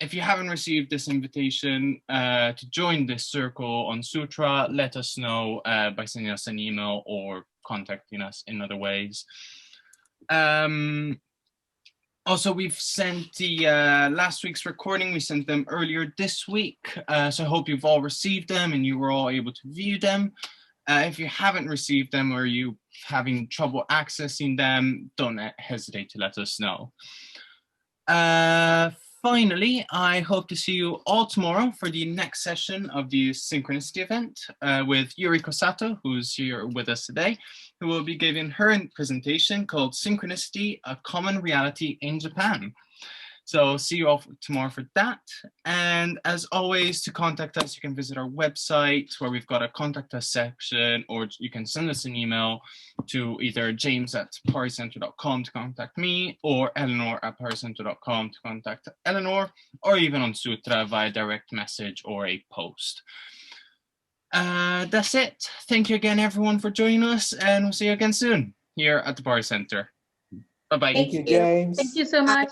If you haven't received this invitation to join this circle on Sutra, let us know by sending us an email or contacting us in other ways. Also, we've sent the last week's recording, we sent them earlier this week. So I hope you've all received them and you were all able to view them. If you haven't received them or you're having trouble accessing them, don't hesitate to let us know. Finally, I hope to see you all tomorrow for the next session of the Synchronicity event with Yuri Kosato, who's here with us today, who will be giving her presentation called Synchronicity, a Common Reality in Japan. So see you all tomorrow for that. And as always, to contact us, you can visit our website where we've got a contact us section, or you can send us an email to either james@partycenter.com to contact me, or eleanor@partycenter.com to contact Eleanor, or even on Sutra via direct message or a post. That's it. Thank you again, everyone, for joining us, and we'll see you again soon here at the Party Center. Bye-bye. Thank you, James. Thank you so much.